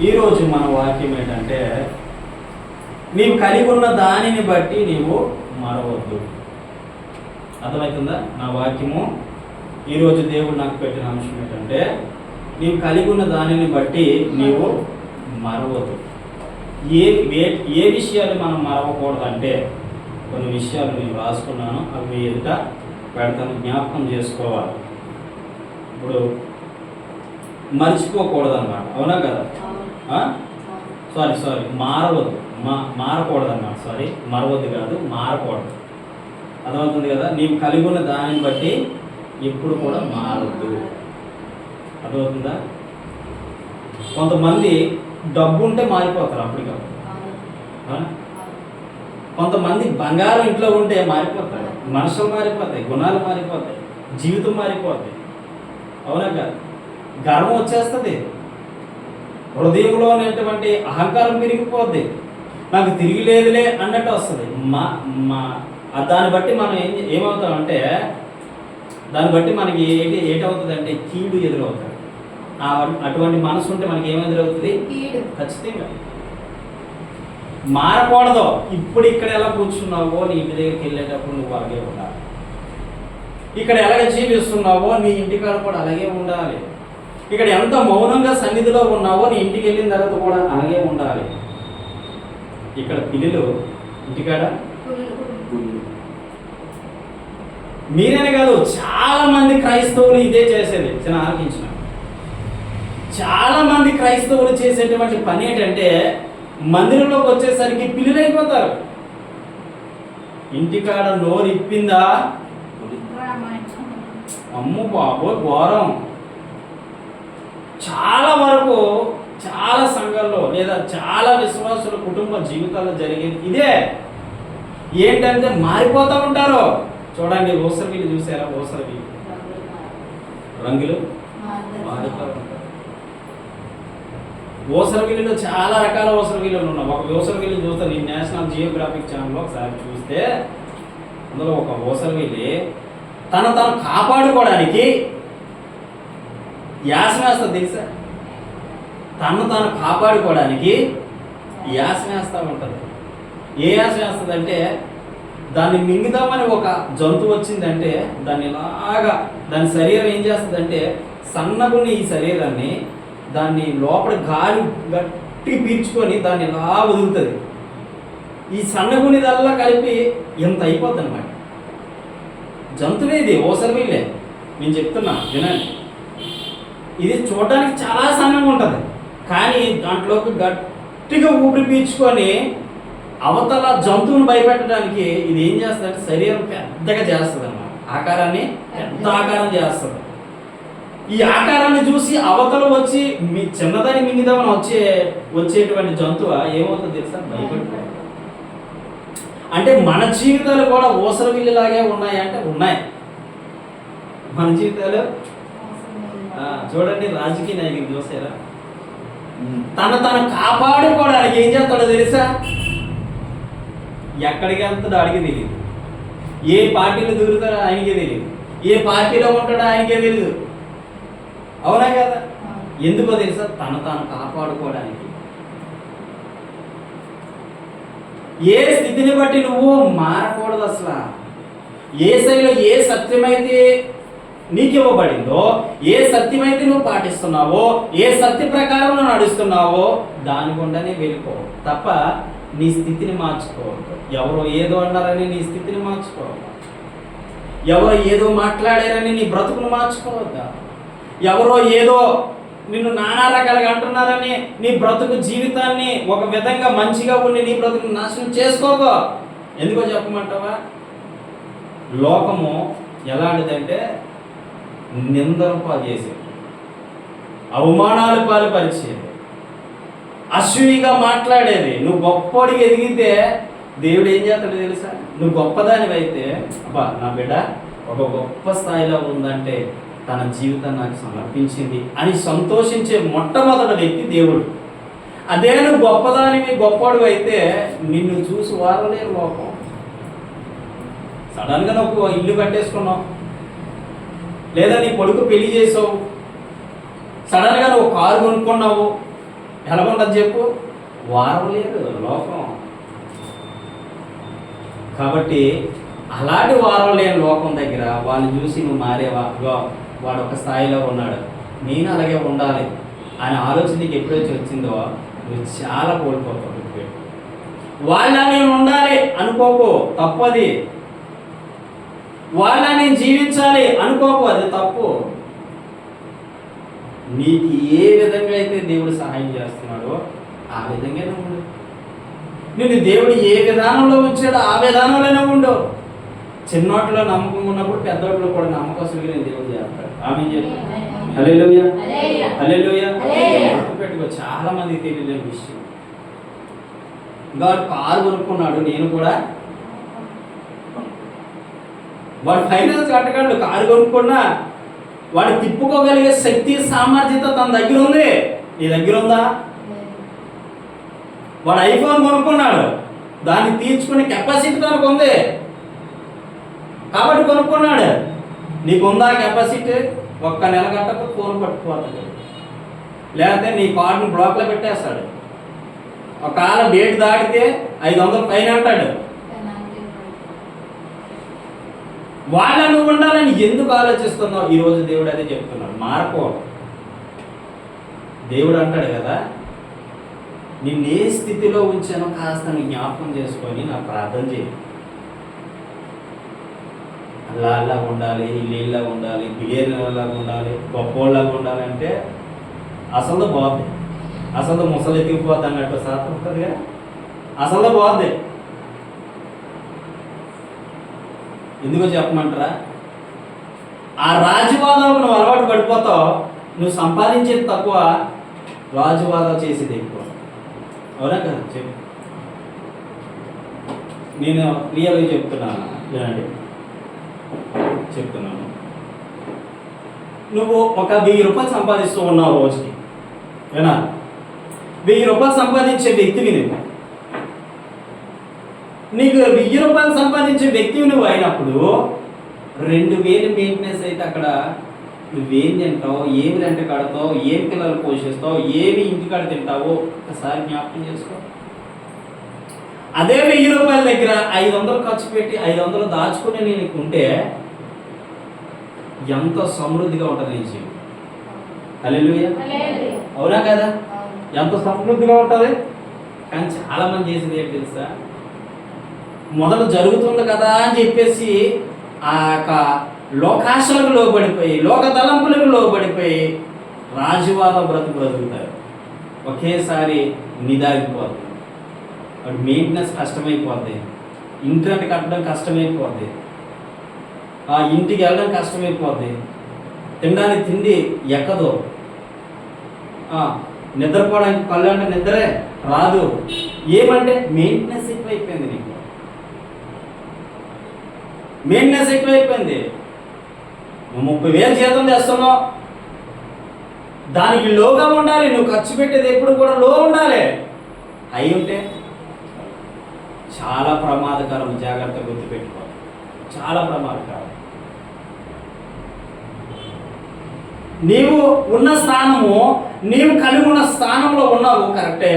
ఈరోజు మన వాక్యం ఏంటంటే, నీవు కలిగి ఉన్న దానిని బట్టి నీవు మరవద్దు. అర్థమవుతుందా? నా వాక్యము ఈరోజు దేవుడు నాకు పెట్టిన అంశం ఏంటంటే, నీవు కలిగి ఉన్న దానిని బట్టి నీవు మరవద్దు. ఏ విషయాలు మనం మరవకూడదంటే, కొన్ని విషయాలు నేను రాసుకున్నాను, అవి ఎదుట పెడతాను, జ్ఞాపకం చేసుకోవాలి. ఇప్పుడు మర్చిపోకూడదు అన్నమాట, అవునా కదా? సారీ మారవద్దు, మారకూడదు అన్నమాట. మరవద్దు కాదు, మారకూడదు. అర్థమవుతుంది కదా? నీవు కలిగి ఉన్న దానిని బట్టి ఎప్పుడు కూడా మారవద్దు. అర్థమవుతుందా? కొంతమంది డబ్బు ఉంటే మారిపోతారు అప్పటికప్పుడు. కొంతమంది బంగారం ఇంట్లో ఉంటే మారిపోతారు, మనసులు మారిపోతాయి, గుణాలు మారిపోతాయి, జీవితం మారిపోతాయి, అవునా కాదు? గర్వం వచ్చేస్తుంది, హృదయంలో ఉన్నటువంటి అహంకారం పెరిగిపోద్ది, నాకు తిరిగి లేదులే అన్నట్టు వస్తుంది. దాన్ని బట్టి మనం ఏమవుతామంటే, దాన్ని బట్టి మనకి ఏటవుతుంది అంటే కీడు ఎదురవుతుంది. అటువంటి మనసు ఉంటే మనకి ఏమెదురవుతుంది? ఖచ్చితంగా. మారకూడదు. ఇప్పుడు ఇక్కడ ఎలా కూర్చున్నావో నీ ఇంటి దగ్గరికి వెళ్ళేటప్పుడు నువ్వు అలాగే ఉండాలి. ఇక్కడ ఎలాగ జీవిస్తున్నావో నీ ఇంటికాడ కూడా అలాగే ఉండాలి. ఇక్కడ ఎంత మౌనంగా సన్నిధిలో ఉన్నావో నీ ఇంటికి వెళ్ళిన తర్వాత కూడా అలాగే ఉండాలి. ఇక్కడ పిల్లలు, ఇంటికాడ మీరనే కాదు, చాలా మంది క్రైస్తవులు ఇదే చేసేది. చిన్న ఆలోచించిన చాలా మంది క్రైస్తవులు చేసేటువంటి పని ఏంటంటే, మందిరంలోకి వచ్చేసరికి పిల్లలైపోతారు. ఇంటికాడ నోరు ఇప్పిందా, అమ్ము బాబో ఘోరం. చాలా వరకు చాలా సంఘాల్లో లేదా చాలా విశ్వాసుల కుటుంబ జీవితాల్లో జరిగేది ఇదే. ఏంటంటే మారిపోతూ ఉంటారు. చూడండి, ఓసరవీలు చూసారా? ఓసరవీలు రంగులు మారిపోతూ ఉంటారు. ఓసరవీలులో చాలా రకాల ఓసరవీలు ఉన్నాయి. ఒక ఓసరవీలు చూస్తే నేను నేషనల్ జియోగ్రాఫిక్ ఛానల్లో ఒకసారి చూస్తే, అందులో ఒక ఓసరవీలి తను కాపాడుకోవడానికి యాసన వేస్తుంది. తెలుసా? తను కాపాడుకోవడానికి యాసన వేస్తూ ఉంటుంది. ఏ యాసన వేస్తుంది అంటే, దాన్ని మింగుదామని ఒక జంతువు వచ్చిందంటే దాన్ని ఇలాగా దాని శరీరం ఏం చేస్తుందంటే, సన్నగుని ఈ శరీరాన్ని దాన్ని లోపల గాలి గట్టి పీల్చుకొని దాన్ని ఇలా వదులుతుంది. ఈ సన్నగునిదల్లా కలిపి ఎంత అయిపోద్ది అన్నమాట. జంతువే ఇది, ఓసరవీలే. నేను చెప్తున్నా వినండి. ఇది చూడడానికి చాలా సన్నగా ఉంటుంది, కానీ దాంట్లోకి గట్టిగా ఊపిరి పీల్చుకొని అవతల జంతువును భయపెట్టడానికి ఇది ఏం చేస్తుందంటే శరీరం పెద్దగా చేస్తుంది అన్నమాట. ఆకారాన్ని పెద్ద ఆకారం చేస్తుంది. ఈ ఆకారాన్ని చూసి అవతల వచ్చి మీ చిన్నదాన్ని మింగిదామని వచ్చేటువంటి జంతువు ఏమవుతుందో తెలుసా? భయపడిపోతుంది. అంటే మన జీవితాలు కూడా ఓసరవిల్లులాగే ఉన్నాయంటే ఉన్నాయి. మన జీవితాలు చూడండి, రాజకీయ నాయకులు చూసారా? తను కాపాడుకోవడానికి ఏం చేస్తాడో తెలుసా? ఎక్కడికి వెళ్తాడో అడిగి తెలియదు, ఏ పార్టీలో దూరుతాడో ఆయనకే తెలియదు, ఏ పార్టీలో ఉంటాడో ఆయనకే తెలియదు, అవునా కదా? ఎందుకో తెలుసా? తను కాపాడుకోవడానికి. ఏ స్థితిని బట్టి నువ్వు మారకూడదు అసలు. ఏ శైలిలో ఏ సత్యమైతే నీకు ఇవ్వబడిందో, ఏ సత్యమైతే నువ్వు పాటిస్తున్నావో, ఏ సత్య ప్రకారం నువ్వు నడుస్తున్నావో దాని గుండానే వెళ్ళిపో తప్ప నీ స్థితిని మార్చుకోవద్దు. ఎవరో ఏదో అన్నారని నీ స్థితిని మార్చుకోవద్దు. ఎవరో ఏదో మాట్లాడారని నీ బ్రతుకును మార్చుకోవద్దా? ఎవరో ఏదో నిన్ను నానా రకాలుగా అంటున్నారని నీ బ్రతుకు జీవితాన్ని ఒక విధంగా మంచిగా ఉండి నీ బ్రతుకు నాశనం చేసుకోకో. ఎందుకో చెప్పమంటావా? లోకము ఎలాంటిదంటే నిందను పాలు చేసేది, అవమానాలు పాలుపరిచేది, అసూయిగా మాట్లాడేది. నువ్వు గొప్పడికి ఎదిగితే దేవుడు ఏం చేస్తాడో తెలుసా? నువ్వు గొప్పదానివైతే, అబ్బా నా బిడ్డ ఒక గొప్ప స్థాయిలో ఉందంటే తన జీవితాన్ని నాకు సమర్పించింది అని సంతోషించే మొట్టమొదటి వ్యక్తి దేవుడు. అదే నువ్వు గొప్పవాడు అయితే నిన్ను చూసి వారలేరు లోకం. సడన్గా నువ్వు ఇల్లు కట్టేసుకున్నావు, లేదా నీ కొడుకు పెళ్లి చేసావు, సడన్గా నువ్వు కారు కొనుక్కున్నావు, ఎలా ఉండదు చెప్పు? వారం లేదు లోకం. కాబట్టి అలాంటి వారం లేని లోకం దగ్గర వాళ్ళు చూసి నువ్వు మారేవా, వాడు ఒక స్థాయిలో ఉన్నాడు, నేను అలాగే ఉండాలి అనే ఆలోచన నీకు ఎప్పుడైతే వచ్చిందో నువ్వు చాలా కోల్పోతావు. వాళ్ళ నేను ఉండాలి అనుకోకు, తప్పది. వాళ్ళ నేను జీవించాలి అనుకోకు, అది తప్పు. నీకు ఏ విధంగా అయితే దేవుడు సహాయం చేస్తున్నాడో ఆ విధంగా ఉండు. నిన్ను దేవుడు ఏ విధానంలో ఉంచాడో ఆ విధానంలోనే ఉండు. చిన్నోటిలో నమ్మకం ఉన్నప్పుడు పెద్దోటిలో కూడా నమ్మకస్తుడిగా నేను దేవుడు చేస్తాడు. ఆమె చెప్పి హల్లెలూయా హల్లెలూయా. గుర్తుపెట్టుకో, చాలా మందికి తెలియలేని విషయం. వాడు కారు కొనుక్కున్నాడు, నేను కూడా. వాడు ఫైనాన్స్ కట్టగలడు, కారు కొనుక్కున్నా. వాడు తిప్పుకోగలిగే శక్తి సామర్థ్యత తన దగ్గర ఉంది. నీ దగ్గర ఉందా? వాడు ఐఫోన్ కొనుక్కున్నాడు, దాన్ని తీర్చుకునే కెపాసిటీ తనకు ఉంది కాబట్టి కొనుక్కున్నాడు. నీకుందా కెపాసిటీ? ఒక్క నెల గంటకు ఫోన్ పట్టుకుపోతాడు, లేకపోతే నీ కార్డును బ్లాక్లో పెట్టేస్తాడు. ఒకవేళ డేట్ దాటితే 500 ఫైన్ అంటాడు. వాళ్ళ నువ్వు ఉండాలని ఎందుకు ఆలోచిస్తున్నావు? ఈరోజు దేవుడు అదే చెప్తున్నాడు, మారకో. దేవుడు అంటాడు కదా, నిన్ను ఏ స్థితిలో ఉంచానో కాస్త జ్ఞాపకం చేసుకొని నాకు ప్రార్థన చేయి. అలా ఉండాలి, ఇల్లు ఉండాలి, బిలియనర్లాగా ఉండాలి, గొప్పోళ్ళలాగా ఉండాలి అంటే అసలు బాగుంది. అసలు ముసలు ఎత్తికిపోద్ది అన్నట్టు శాతం ఉంటుందిగా, అసలు బాగుంది. ఎందుకో చెప్పమంటారా? ఆ రాజువాదాలకు నువ్వు అలవాటు పడిపోతావు. నువ్వు సంపాదించేది తక్కువ, రాజువాదాలు చేసేది ఎక్కువ. అవునా కదా? చెప్పు. నేను క్లియర్గా చెప్తున్నాను, వినండి. చెప్తున్నాను, నువ్వు ఒక 1000 రూపాయలు సంపాదిస్తూ ఉన్నావు రోజుకి, ఏనా? 1000 రూపాయలు సంపాదించే వ్యక్తివి నువ్వు. నీకు 1000 రూపాయలు సంపాదించే వ్యక్తివి నువ్వు అయినప్పుడు 2000 మెయింటెనెన్స్ అయితే అక్కడ నువ్వేం తింటావు, ఏమి రెంట కడతావు, ఏం పిల్లలు పోషిస్తావు, ఏమి ఇంటికాడ తింటావో ఒకసారి జ్ఞాపకం చేసుకో. అదే 1000 రూపాయల దగ్గర 500 ఖర్చు పెట్టి 500 దాచుకుని నీకు ఉంటే ఎంత సమృద్ధిగా ఉంటుంది నీ జీవితం. హల్లెలూయా. అవునా కదా? ఎంత సమృద్ధిగా ఉంటుంది. కానీ చాలా మంది చేసేది ఏంటి తెలుసా? మొదలు జరుగుతుంది కదా అని చెప్పేసి ఆ యొక్క లోకాశలకు లోబడిపోయి, లోక తలంపులకు లోబడిపోయి రాజువాద బ్రతుకుతారు. ఒకేసారి నిదాగిపోద్ది. వాడు మెయింటెనెన్స్ కష్టమైపోద్ది, ఇంటర్నెట్ కట్టడం కష్టమైపోద్ది, ఆ ఇంటికి వెళ్ళడం కష్టమైపోద్ది, తినడానికి తిండి ఎక్కదు, నిద్రపోవడానికి కళ్ళు అంటే నిద్రే రాదు. ఏమంటే మెయింటెనెన్స్ ఎక్కువైపోయింది. నీకు మెయింటెనెన్స్ ఎక్కువైపోయింది. నువ్వు 30,000 జీతం చేస్తున్నావు, దానికి లోగా ఉండాలి. నువ్వు ఖర్చు పెట్టేది ఎప్పుడు కూడా లో ఉండాలి. అయి ఉంటే చాలా ప్రమాదకరం. జాగ్రత్త గుర్తుపెట్టుకో, చాలా ప్రమాదకరం. నీవు ఉన్న స్థానము, నీవు కలిగి ఉన్న స్థానంలో ఉన్నావు కరెక్టే.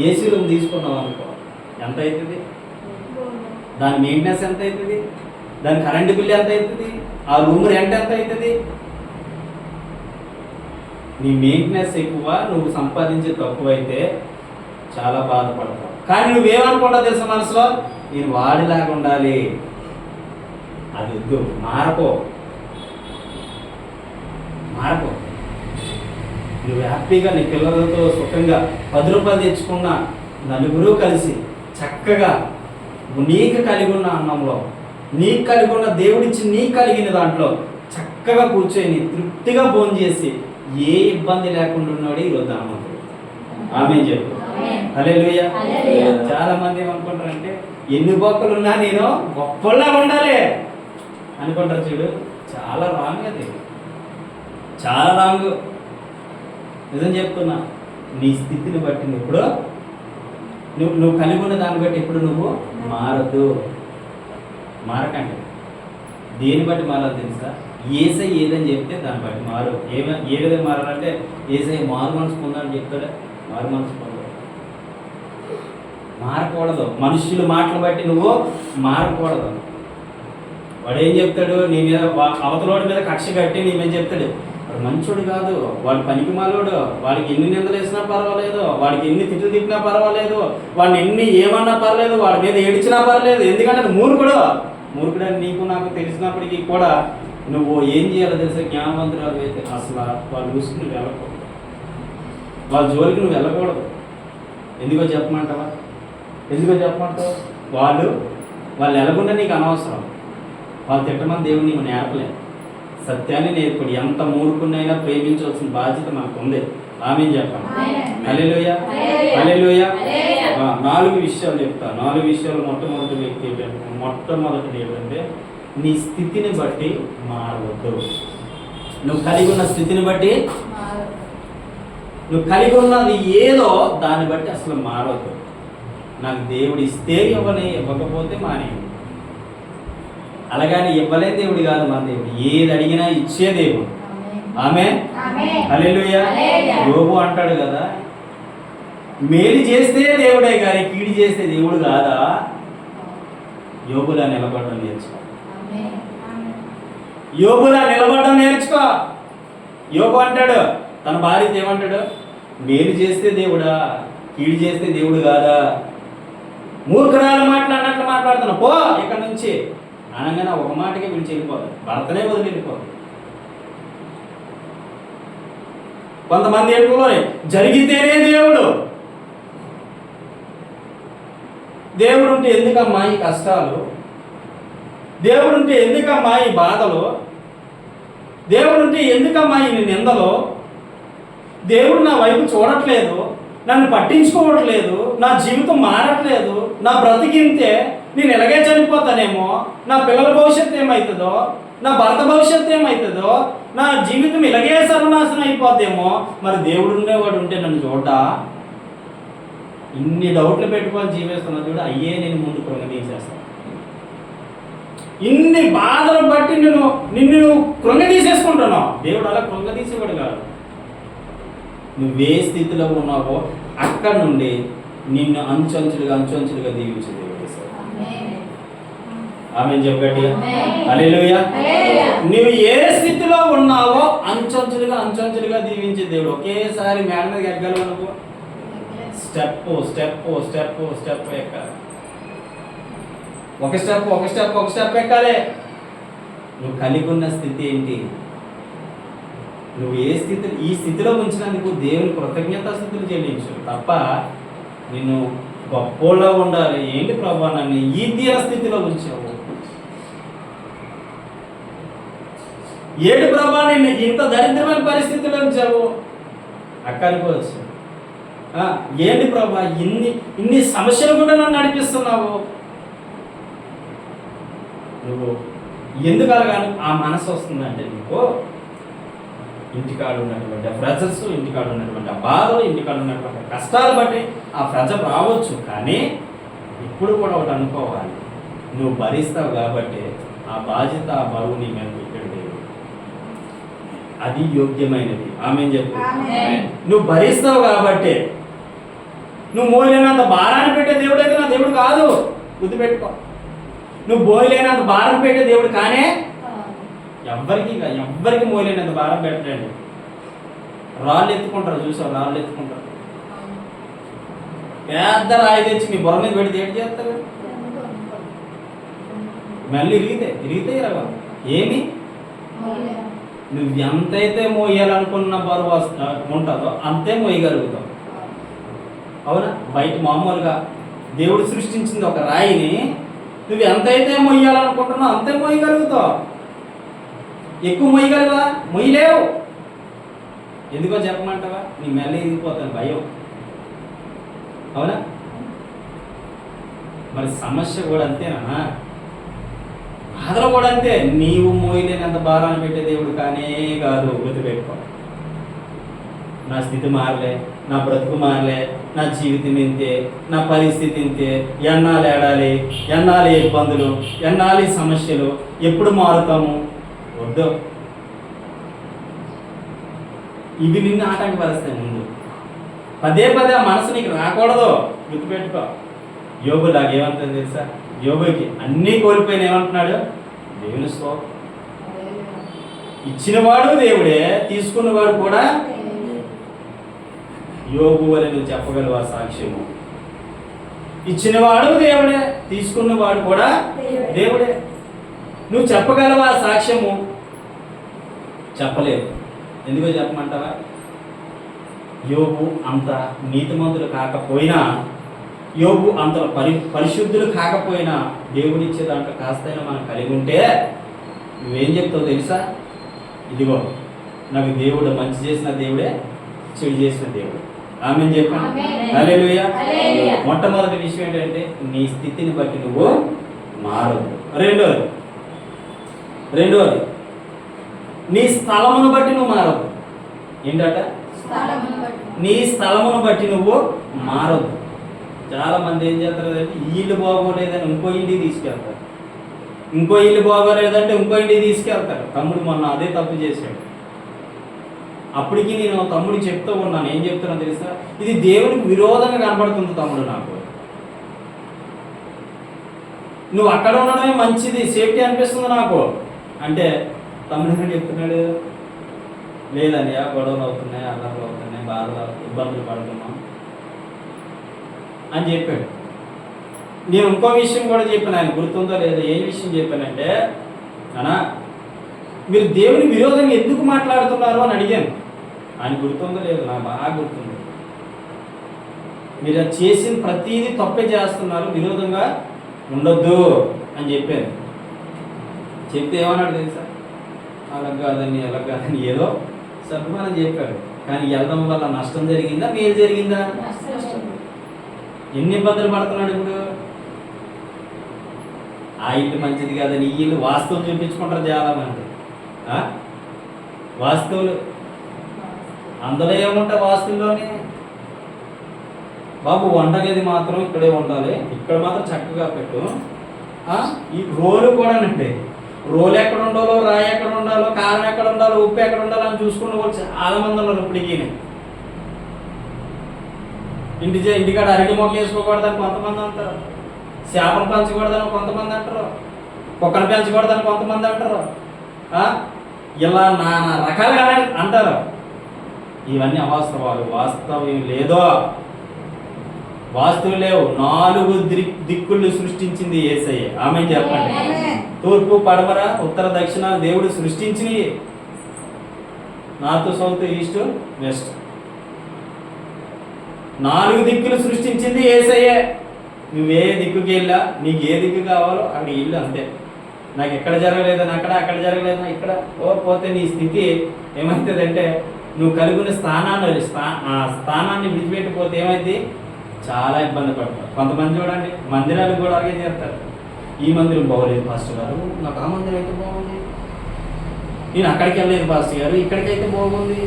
ఏసీ రూమ్ తీసుకున్నావు అనుకో, ఎంత అవుతుంది? దాని మెయింటెనెన్స్ ఎంత అవుతుంది? దాని కరెంటు బిల్లు ఎంత అవుతుంది? ఆ రూమ్ రెంట్ ఎంత అవుతుంది? నీ మెయింటెనెన్స్ ఎక్కువ, నువ్వు సంపాదించే తక్కువ అయితే చాలా బాధపడతావు. కానీ నువ్వేమనుకుంటావు తెలుసా మనసులో? నేను వాడిలాగా ఉండాలి. అది వద్దు, మారకో. నువ్వు హ్యాపీగా నీ పిల్లలతో సుఖంగా 10 రూపాయలు తెచ్చుకున్న నలుగురు కలిసి చక్కగా నీకు కలిగి ఉన్న అన్నంలో, నీకు కలిగి ఉన్న దేవుడిచ్చి నీకు కలిగిన దాంట్లో చక్కగా కూర్చొని తృప్తిగా భోజనం చేసి ఏ ఇబ్బంది లేకుండా ఉన్నాడు ఈరోజు ధనవంతుడు. ఆమేన్ చెప్పు. హల్లెలూయా. చాలా మంది ఏమనుకుంటారంటే ఎన్ని బొక్కలు ఉన్నా నేను గొప్పలా ఉండాలి అనుకుంటారు. చూడు, చాలా రాంగ్. అది చాలా రాంగ్. నిజం చెప్తున్నా, నీ స్థితిని బట్టి ఇప్పుడు నువ్వు కలిగి ఉన్న దాన్ని బట్టి ఇప్పుడు నువ్వు మారద్దు. మారకండి. దేని బట్టి మారాలి తెలుసా? ఏసై ఏదని చెప్తే దాన్ని బట్టి మారు. ఏ విధంగా మారాలంటే ఏసై మారు మనసు పొందాలని చెప్తాడా? మారు మనసు పొందాలి. మారకూడదు. మనుషులు మాటలు బట్టి నువ్వు మారకూడదు. వాడు ఏం చెప్తాడు నీ మీద, అవతలోడి మీద కక్ష కట్టి నీ మీద చెప్తాడు వాడు మంచోడు కాదు, వాడు పనికి మాలోడు, వాడికి ఎన్ని నిందలు వేసినా పర్వాలేదు, వాడికి ఎన్ని తిట్లు తిట్టినా పర్వాలేదు, వాడిని ఎన్ని ఏమన్నా పర్లేదు, వాడి మీద ఏడిచినా పర్లేదు. ఎందుకంటే మూర్ఖుడు అని నీకు నాకు తెలిసినప్పటికీ కూడా నువ్వు ఏం చేయాలో తెలిసే జ్ఞానవంతురాలు అయితే అసలు వాళ్ళు చూసుకుని నువ్వు వెళ్ళకూడదు. వాళ్ళ జోలికి నువ్వు వెళ్ళకూడదు. ఎందుకో చెప్పమంటావా? వాళ్ళు ఎలాగుంటే నీకు అనవసరం. వాళ్ళు తిట్టమని దేవుడు నీకు నేర్పలేదు. సత్యాన్ని నేర్పడి ఎంత మూర్ఖునైనా ప్రేమించవలసిన బాధ్యత మనకు ఉంది. ఆమేన్ చెప్పండి. హల్లెలూయా, హల్లెలూయా. 4 విషయాలు చెప్తాను. 4 విషయాలు. మొట్టమొదటిది ఏంటంటే నీ స్థితిని బట్టి మారవద్దు. నువ్వు కలిగి ఉన్న స్థితిని బట్టి, నువ్వు కలిగి ఉన్నది ఏదో దాన్ని బట్టి అసలు మారవద్దు. నాకు దేవుడు ఇస్తే ఇవ్వకపోతే మానేయండి. అలాగని ఇవ్వలే దేవుడు కాదు మన దేవుడు. ఏది అడిగినా ఇచ్చే దేవుడు. ఆమేన్, హల్లెలూయా. యోబు అంటాడు కదా, మేలు చేస్తే దేవుడే కానీ కీడు చేస్తే దేవుడు కాదా? యోబులా నిలబడడం నేర్చుకో. యోబు అంటాడు తన భార్యతో ఏమంటాడు? మేలు చేస్తే దేవుడా, కీడు చేస్తే దేవుడు కాదా? మూర్ఖరాలు మాట్లాడినట్లు మాట్లాడుతున్నా, పో ఇక్కడ నుంచి అనగానే ఒక మాటకే విడిచి వెళ్ళిపోదు. భర్తనే వదిలి వెళ్ళిపోదు. కొంతమంది ఏంటోనే జరిగితేనే దేవుడు ఉంటే ఎందుకమ్మా ఈ కష్టాలు? దేవుడు ఉంటే ఎందుకమ్మా ఈ బాధలు? దేవుడు ఉంటే ఎందుకమ్మా ఈ నిందలు? దేవుడు నా వైపు చూడట్లేదు, నన్ను పట్టించుకోవట్లేదు, నా జీవితం మారట్లేదు, నా బ్రతికింతే, నేను ఎలాగే చనిపోతానేమో, నా పిల్లల భవిష్యత్తు ఏమవుతుందో, నా భర్త భవిష్యత్తు ఏమవుతుందో, నా జీవితం ఇలాగే సర్వనాశనం అయిపోద్దేమో. మరి దేవుడు ఉండేవాడు ఉంటే నన్ను చూడ్డా? ఇన్ని డౌట్లు పెట్టుకొని జీవిస్తున్నా చూడ, అయ్యే నేను ముందు కృంగదీసేస్తాను. ఇన్ని బాధలు బట్టి నిన్ను కృంగదీసేసుకుంటున్నావు. దేవుడు అలా కృంగదీసేవాడు కాదు. నువ్వే స్థితిలో ఉన్నావో అక్కడ నుండి నిన్ను అంచెంచులుగా దీవించే దేవుడు. ఆమేన్ చెప్పండి. హల్లెలూయా. నువ్వు ఏ స్థితిలో ఉన్నావో అంచెంచులుగా దీవించే దేవుడు. ఒకేసారి మేడ మీద ఎక్కగలవు నువ్వు? స్టెప్ ఎక్కాలి. ఒక స్టెప్ ఎక్కాలి. నువ్వు కలిగి ఉన్న స్థితి ఏంటి? నువ్వు ఈ స్థితిలో ఉంచినందుకు దేవుని కృతజ్ఞతాస్తుతులు చెల్లించు తప్ప నిన్ను గొప్పలో ఉండాలి. ఏంటి ప్రభా నన్ను ఈ తీర స్థితిలో ఉంచావు? ఏడు ప్రభా నిన్ను ఇంత దరిద్రమైన పరిస్థితిలో ఉంచావు? అక్కడికోవచ్చు. ఏంటి ప్రభా ఇన్ని సమస్యలు కూడా నన్ను నడిపిస్తున్నావు? నువ్వు ఎందుకు అలాగాను ఆ మనసు వస్తుందంటే నీకు ఇంటికాడ ఉన్నటువంటి ప్రెజర్స్, ఇంటికాడ ఉన్నటువంటి ఆ బాధలు, ఇంటికాడ ఉన్నటువంటి కష్టాలు బట్టి ఆ ప్రెజర్ రావచ్చు. కానీ ఇప్పుడు కూడా ఒకటి అనుకోవాలి, నువ్వు భరిస్తావు కాబట్టి ఆ బాధ్యత, ఆ బరువు నీ మీద పెట్టాడు దేవుడు. అది యోగ్యమైనది. ఆమేన్ చెప్పు. నువ్వు భరిస్తావు కాబట్టి, నువ్వు మోయలేనంత భారాన్ని పెట్టే దేవుడు అయితే నా దేవుడు కాదు. గుర్తుపెట్టుకో. నువ్వు మోయలేనంత భారం పెట్టే దేవుడు కానే ఎవ్వరికి మోయలేనంత భారం పెట్టండి. రాళ్ళు ఎత్తుకుంటారు, చూసావు? రాళ్ళు ఎత్తుకుంటారు. పెద్ద రాయి తెచ్చి మీ బుర్ర మీద పెడితే ఏంటి చేస్తారు? మళ్ళీ ఇరిగితే ఇరగ. ఏమి నువ్వు ఎంతైతే మోయాలనుకున్న బరువు ఉంటుందో అంతే మోయగలుగుతావు. అవునా? బయట మామూలుగా దేవుడు సృష్టించింది ఒక రాయిని, నువ్వు ఎంతైతే మొయ్యాలనుకుంటున్నావు అంతే మోయగలుగుతావు. ఎక్కువ మొయ్యగలవా? మొయ్యలేవు. ఎందుకో చెప్పమంటావా? నీ మెల్ల ఇరిగిపోతాను భయం. అవునా? మరి సమస్య కూడా అంతేనా? బాధలు కూడా అంతే. నీవు మోయలేనంత భారాన్ని పెట్టే దేవుడు కానే కాదు. గుర్తుపెట్టుకో. నా స్థితి మారలే, నా బ్రతుకు మారలే, నా జీవితం ఇంతే, నా పరిస్థితి ఇంతే, ఎన్నాళ్ళు ఏడాలి, ఎన్నాళ్ళు ఇబ్బందులు, ఎన్నాళ్ళు సమస్యలు, ఎప్పుడు మారుతాము? వద్దు. ఇవి నిన్ను ఆటంకపరుస్తాయి. ముందు పదే పదే ఆ మనసు నీకు రాకూడదు, గుర్తుపెట్టుకో. యోబులాగా ఏమంటుంది తెలుసా? యోబుకి అన్నీ కోల్పోయిన ఏమంటున్నాడు? దేవుని స్తోత్రం. ఇచ్చినవాడు దేవుడే, తీసుకున్నవాడు కూడా. యోబు అని నువ్వు చెప్పగలవా సాక్ష్యము? ఇచ్చినవాడు దేవుడే, తీసుకున్నవాడు కూడా దేవుడే. నువ్వు చెప్పగలవా సాక్ష్యము? చెప్పలేవు. ఎందుకో చెప్పమంటావా? యోబు అంత నీతిమంతులు కాకపోయినా, యోబు అంత పరిశుద్ధులు కాకపోయినా, దేవుడిచ్చే దాంట్లో కాస్తైనా మనం కలిగి ఉంటే నువ్వేం చెప్తావు తెలుసా? ఇదిగో నాకు దేవుడు మంచి చేసిన దేవుడే, చెడు చేసిన దేవుడు. ఆమేన్ చెప్పండి. హల్లెలూయా. మొట్టమొదటి విషయం ఏంటంటే నీ స్థితిని బట్టి నువ్వు మారదు. రెండోది నీ స్థలమును బట్టి నువ్వు మారదు. ఏంటట? నీ స్థలమును బట్టి నువ్వు మారదు. చాలా మంది ఏం చేస్తారు అంటే ఈ ఇల్లు బాగోలేదని ఇంకో ఇంటికి తీసుకెళ్తారు, ఇంకో ఇల్లు బాగోలేదంటే ఇంకో ఇంటికి తీసుకెళ్తారు. తమ్ముడు మొన్న అదే తప్పు చేశాడు. అప్పటికి నేను తమ్ముడికి చెప్తూ ఉన్నాను. ఏం చెప్తున్నా తెలుసా? ఇది దేవునికి విరోధంగా కనబడుతుంది తమ్ముడు నాకు. నువ్వు అక్కడ ఉండడమే మంచిది, సేఫ్టీ అనిపిస్తుంది నాకు అంటే తమ్ముడు ఏం చెప్తున్నాడు? లేదండి గొడవలు అవుతున్నాయి, అల్లర్లు అవుతున్నాయి, బాధలు, ఇబ్బందులు పడుతున్నాం అని చెప్పాడు. నేను ఇంకో విషయం కూడా చెప్పాను, ఆయన గుర్తుందో లేదో. ఏ విషయం చెప్పానంటే, అన్నా మీరు దేవుని విరోధంగా ఎందుకు మాట్లాడుతున్నారు అని అడిగాను. ఆయన గుర్తుందో లేదు, నాకు బాగా గుర్తుంది. మీరు అది చేసిన ప్రతిదీ తప్పే చేస్తున్నారు, విరోధంగా ఉండొద్దు అని చెప్పాను. చెప్తే ఏమన్నాడు తెలుసా? అలా కాదని ఎలా కాదని ఏదో సర్దుమానం చెప్పాడు. కానీ వెళ్ళడం వల్ల నష్టం జరిగిందా, మేలు జరిగిందా? ఎన్ని ఇబ్బందులు పడుతున్నాడు ఇప్పుడు. ఆ ఇల్లు మంచిది కాదని ఈ ఇల్లు వాస్తవం చూపించుకుంటారు చాలా మంది. వాస్తువులు అందులో ఏముంటాయి? వాస్తువుల్లోనే బాబు వంటగది మాత్రం ఇక్కడే ఉండాలి, ఇక్కడ మాత్రం చక్కగా పెట్టు. ఈ రోలు కూడా అంటే రోలు ఎక్కడ ఉండాలో, రాయి ఎక్కడ ఉండాలో, కారం ఎక్కడ ఉండాలో, ఉప్పు ఎక్కడ ఉండాలో అని చూసుకుని వాళ్ళు చాలా మంది ఉన్నారు ఇప్పటికీ. ఇంటికాడ అరటి మొక్కలు వేసుకోకూడదని కొంతమంది అంటారు, చేపలు పెంచకూడదని కొంతమంది అంటారు, కుక్కను పెంచకూడదని కొంతమంది అంటారు, ఇలా నానా రకాలుగా అంటారు. ఇవన్నీ అవాస్తవాలు. వాస్తవం లేదో, వాస్తువు లేవు. 4 దిక్కులు సృష్టించింది యేసయ్య. ఆమేన్ చెప్పండి. తూర్పు, పడమర, ఉత్తర, దక్షిణ దేవుడు సృష్టించి, నార్త్, సౌత్, ఈస్ట్, వెస్ట్ 4 దిక్కులు సృష్టించింది యేసయ్యే. నువ్వే దిక్కుకి వెళ్ళా, నీకు ఏ దిక్కు కావాలో అక్కడ ఇల్లు అంతే. నాకు ఎక్కడ జరగలేదని అక్కడ జరగలేదని ఇక్కడ పోతే నీ స్థితి ఏమవుతుందంటే నువ్వు కలిగిన స్థానాన్ని విడిచిపెట్టిపోతే ఏమైంది? చాలా ఇబ్బంది పడతారు. కొంతమంది చూడండి మందిరాలు కూడా అలాగే చేస్తారు. ఈ మందిరం బాగోలేదు పాస్టర్ గారు, నాకు ఆ మందిరం అయితే బాగుంది, నేను అక్కడికి వెళ్ళలేదు పాస్టర్ గారు, ఇక్కడికైతే బాగుంది.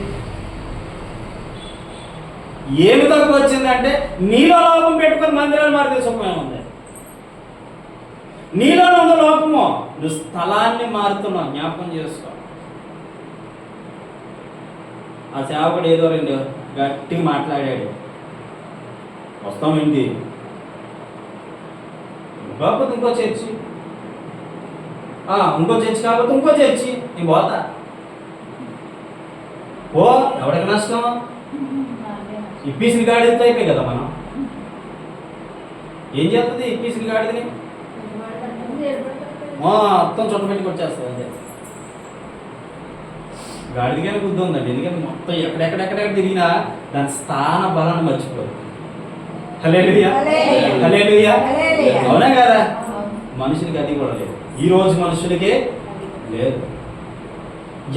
ఏమి తక్కువ వచ్చిందంటే నీలో లోపం పెట్టుకుని మందిరాలు మారితే సుఖమే ఉంది. నీలో ఉన్న లోపము, నువ్వు స్థలాన్ని మారుతున్నావు, జ్ఞాపకం చేసుకో. ఆ సేవకుడు ఏదో 2 గట్టిగా మాట్లాడాడు, వస్తాం ఏంటి కాకపోతే ఇంకో చర్చి, ఇంకో చర్చి కాకపోతే ఇంకో చర్చి, నేను పోతా. ఎవరికి నష్టం? ఇప్పీసిన గాడిదతో అయిపోయి కదా మనం. ఏం చేస్తుంది ఇప్పీసిన గాడిదని? మొత్తం చుట్టపెట్టుకు వచ్చేస్తుంది అంతే. గాడిదకైనా బుద్ధి ఉందండి, ఎందుకంటే మొత్తం ఎక్కడెక్కడెక్కడ తిరిగినా దాని స్థాన బలాన్ని మర్చిపోదు. హల్లెలూయా, హల్లెలూయా. అవునా కదా? మనుషులకి అది కూడా లేదు. ఈరోజు మనుషులకి లేదు.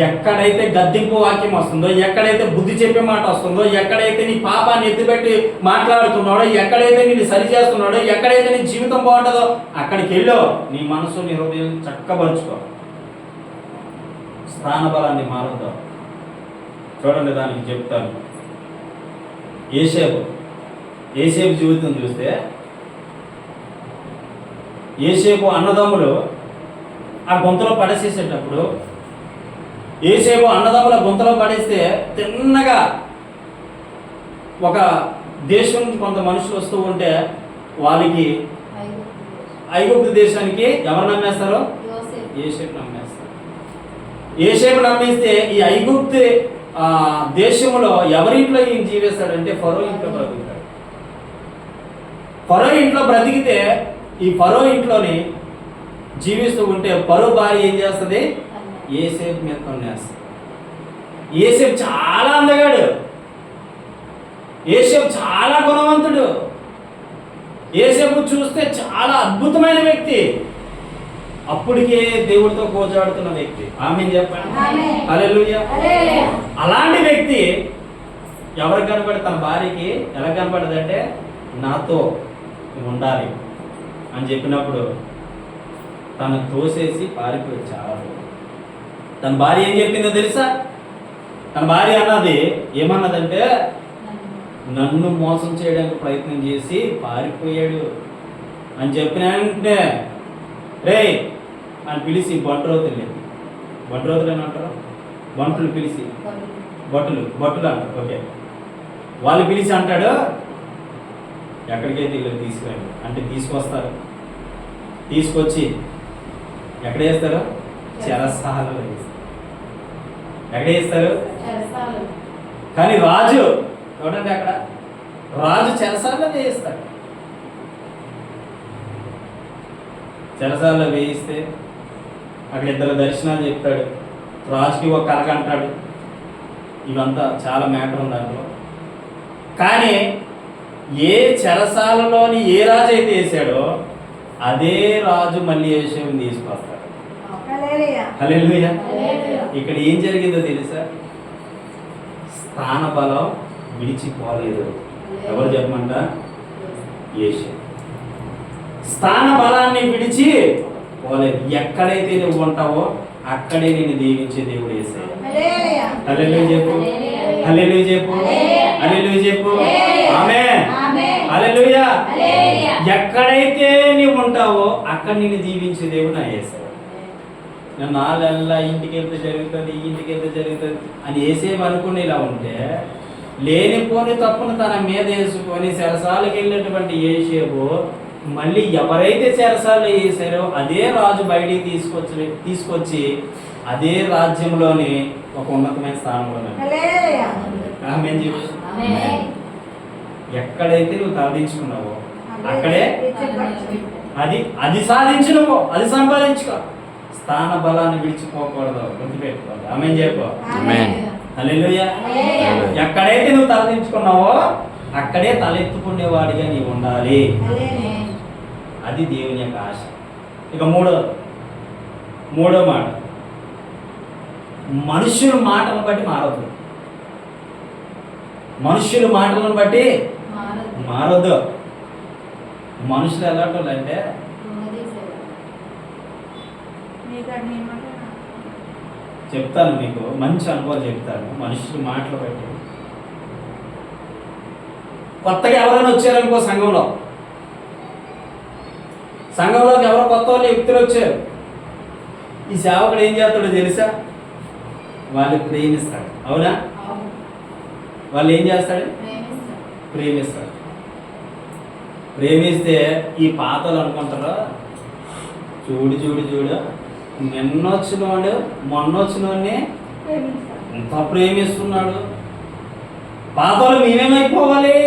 ఎక్కడైతే గద్దింపు వాక్యం వస్తుందో, ఎక్కడైతే బుద్ధి చెప్పే మాట వస్తుందో, ఎక్కడైతే నీ పాపాన్ని ఎత్తిపెట్టి మాట్లాడుతున్నాడో, ఎక్కడైతే నేను సరి చేస్తున్నాడో, ఎక్కడైతే నీ జీవితం బాగుంటుందో అక్కడికి వెళ్ళో నీ మనసు, నీ హృదయం చక్కబరుచుకో. స్థాన బలాన్ని మారుద్దాం. చూడండి, దానికి చెప్తాను. ఏసేపు జీవితం చూస్తే, ఏసేపు అన్నదమ్ములు ఆ గొంతులో పడేసేసేటప్పుడు యోసేపు అన్నదమ్ముల గుంతలో పడేస్తే తిన్నగా ఒక దేశం నుంచి కొంత మనుషులు వస్తూ ఉంటే వాళ్ళకి ఐగుప్తు దేశానికి ఎవరు నమ్మేస్తారు? యోసేపు నమ్మేస్తారు. యోసేపు నమ్మేస్తే ఈ ఐగుప్తు దేశంలో ఎవరింట్లో ఈయన జీవిస్తాడంటే ఫరో ఇంట్లో బ్రతుకుతాడు. ఫరో ఇంట్లో బ్రతికితే ఈ ఫరో ఇంట్లోని జీవిస్తూ ఉంటే ఫరో భార్య ఏం చేస్తుంది? యోసేపు మీద కొనేస్తుంది. యోసేపు చాలా అందగాడు, యోసేపు చాలా గుణవంతుడు, యోసేపు చూస్తే చాలా అద్భుతమైన వ్యక్తి, అప్పటికే దేవుడితో కోజాడుతున్న వ్యక్తి. ఆమేన్ చెప్పండి. హల్లెలూయా. అలాంటి వ్యక్తి ఎవరికి కనపడి తన భార్యకి ఎలా కనపడదంటే నాతో ఉండాలి అని చెప్పినప్పుడు తను తోసేసి పారిపోయి చాలా. తన భార్య ఏం చెప్పిందో తెలుసా? తన భార్య అన్నది ఏమన్నదంటే నన్ను మోసం చేయడానికి ప్రయత్నం చేసి పారిపోయాడు అని చెప్పిన వెంటనే రే అని పిలిచి బంట్రోతులు అని అంటారు, బంటులు పిలిచి బట్టులు అంటారు. ఓకే, వాళ్ళు పిలిచి అంటాడు ఎక్కడికైతే ఇల్లు తీసుకురండి అంటే తీసుకొస్తారు. తీసుకొచ్చి ఎక్కడ వేస్తారు? చెరసాలలో వేస్తారు. ఎక్కడ వేస్తారు? కానీ రాజు చూడండి, అక్కడ రాజు చెరసాలలో వేయిస్తాడు. చెరసాలలో వేయిస్తే అక్కడ ఇద్దరు దర్శనాలు చెప్తాడు, రాజుకి ఒక కలక అంటాడు. ఇవంతా చాలా మ్యాటర్ ఉంది దాంట్లో. కానీ ఏ చెరసాలలోని ఏ రాజు అయితే వేసాడో అదే రాజు మళ్ళీ యోసేపుని తీసుకొస్తాడు. హల్లెలూయా. ఇక్కడ ఏం జరిగిందో తెలుసా? స్థాన బలం విడిచిపోలేదు. ఎవరు చెప్పమంట? యేసు. స్థాన బలాన్ని విడిచి పోలేదు. ఎక్కడైతే నువ్వు ఉంటావో అక్కడే నేను దీవించే దేవుడు యేసయ్య. హల్లెలూయా చెప్పు, హల్లెలూయా చెప్పు, హల్లెలూయా చెప్పు. ఆమేన్. హల్లెలూయా. ఎక్కడైతే నువ్వు ఉంటావో అక్కడ నేను దీవించే దేవుడు నా యేసయ్య. నేను నాళ్ళల్లా ఇంటికి వెళ్తే జరుగుతుంది, ఇంటికి వెళ్తే జరుగుతుంది అని యేసేపు అనుకుని ఇలా ఉంటే లేనిపోని తప్పును తన మీద వేసుకొని చెరసాలకు వెళ్ళినటువంటి యేసేపు మళ్ళీ ఎవరైతే చెరసాలలో వేసారో అదే రాజు బయటికి తీసుకొచ్చి అదే రాజ్యంలోని ఒక ఉన్నతమైన స్థానంలో ఎక్కడైతే నువ్వు తలదించుకున్నావో అక్కడే అది సాధించినవో అది సంపాదించుకో. స్థాన బలాన్ని విడిచిపోకూడదు, గుర్తుపెట్టుకోవాలి. ఆమేన్ చెప్పు. హల్లెలూయా. ఎక్కడైతే నువ్వు తలదించుకున్నావో అక్కడే తలెత్తుకునేవాడిగా నీవు ఉండాలి. అది దేవుని యొక్క ఆశ. ఇక మూడో మాట, మనుష్యుల మాటలను బట్టి మారద్దు. మనుష్యుల మాటలను బట్టి మారద్దు. మనుషులు ఎలాంటి అంటే చెప్తాను, మీకు మంచి అనుభవాలు చెప్తాను. మనుషులు మాటలు బట్టి కొత్తగా ఎవరైనా వచ్చారనుకో సంఘంలోకి ఎవరో కొత్త వాళ్ళు వ్యక్తులు వచ్చారు, ఈ సేవకుడు ఏం చేస్తాడో తెలుసా? వాళ్ళు ప్రేమిస్తాడు. అవునా? వాళ్ళు ఏం చేస్తాడు? ప్రేమిస్తాడు. ప్రేమిస్తే ఈ పాతలు అనుకుంటారు, చూడు నిన్నొచ్చినవాడు మొన్నొచ్చినవాడిని ఎంత ప్రేమిస్తున్నాడు. పాతలు మేమేమైపోవాలి?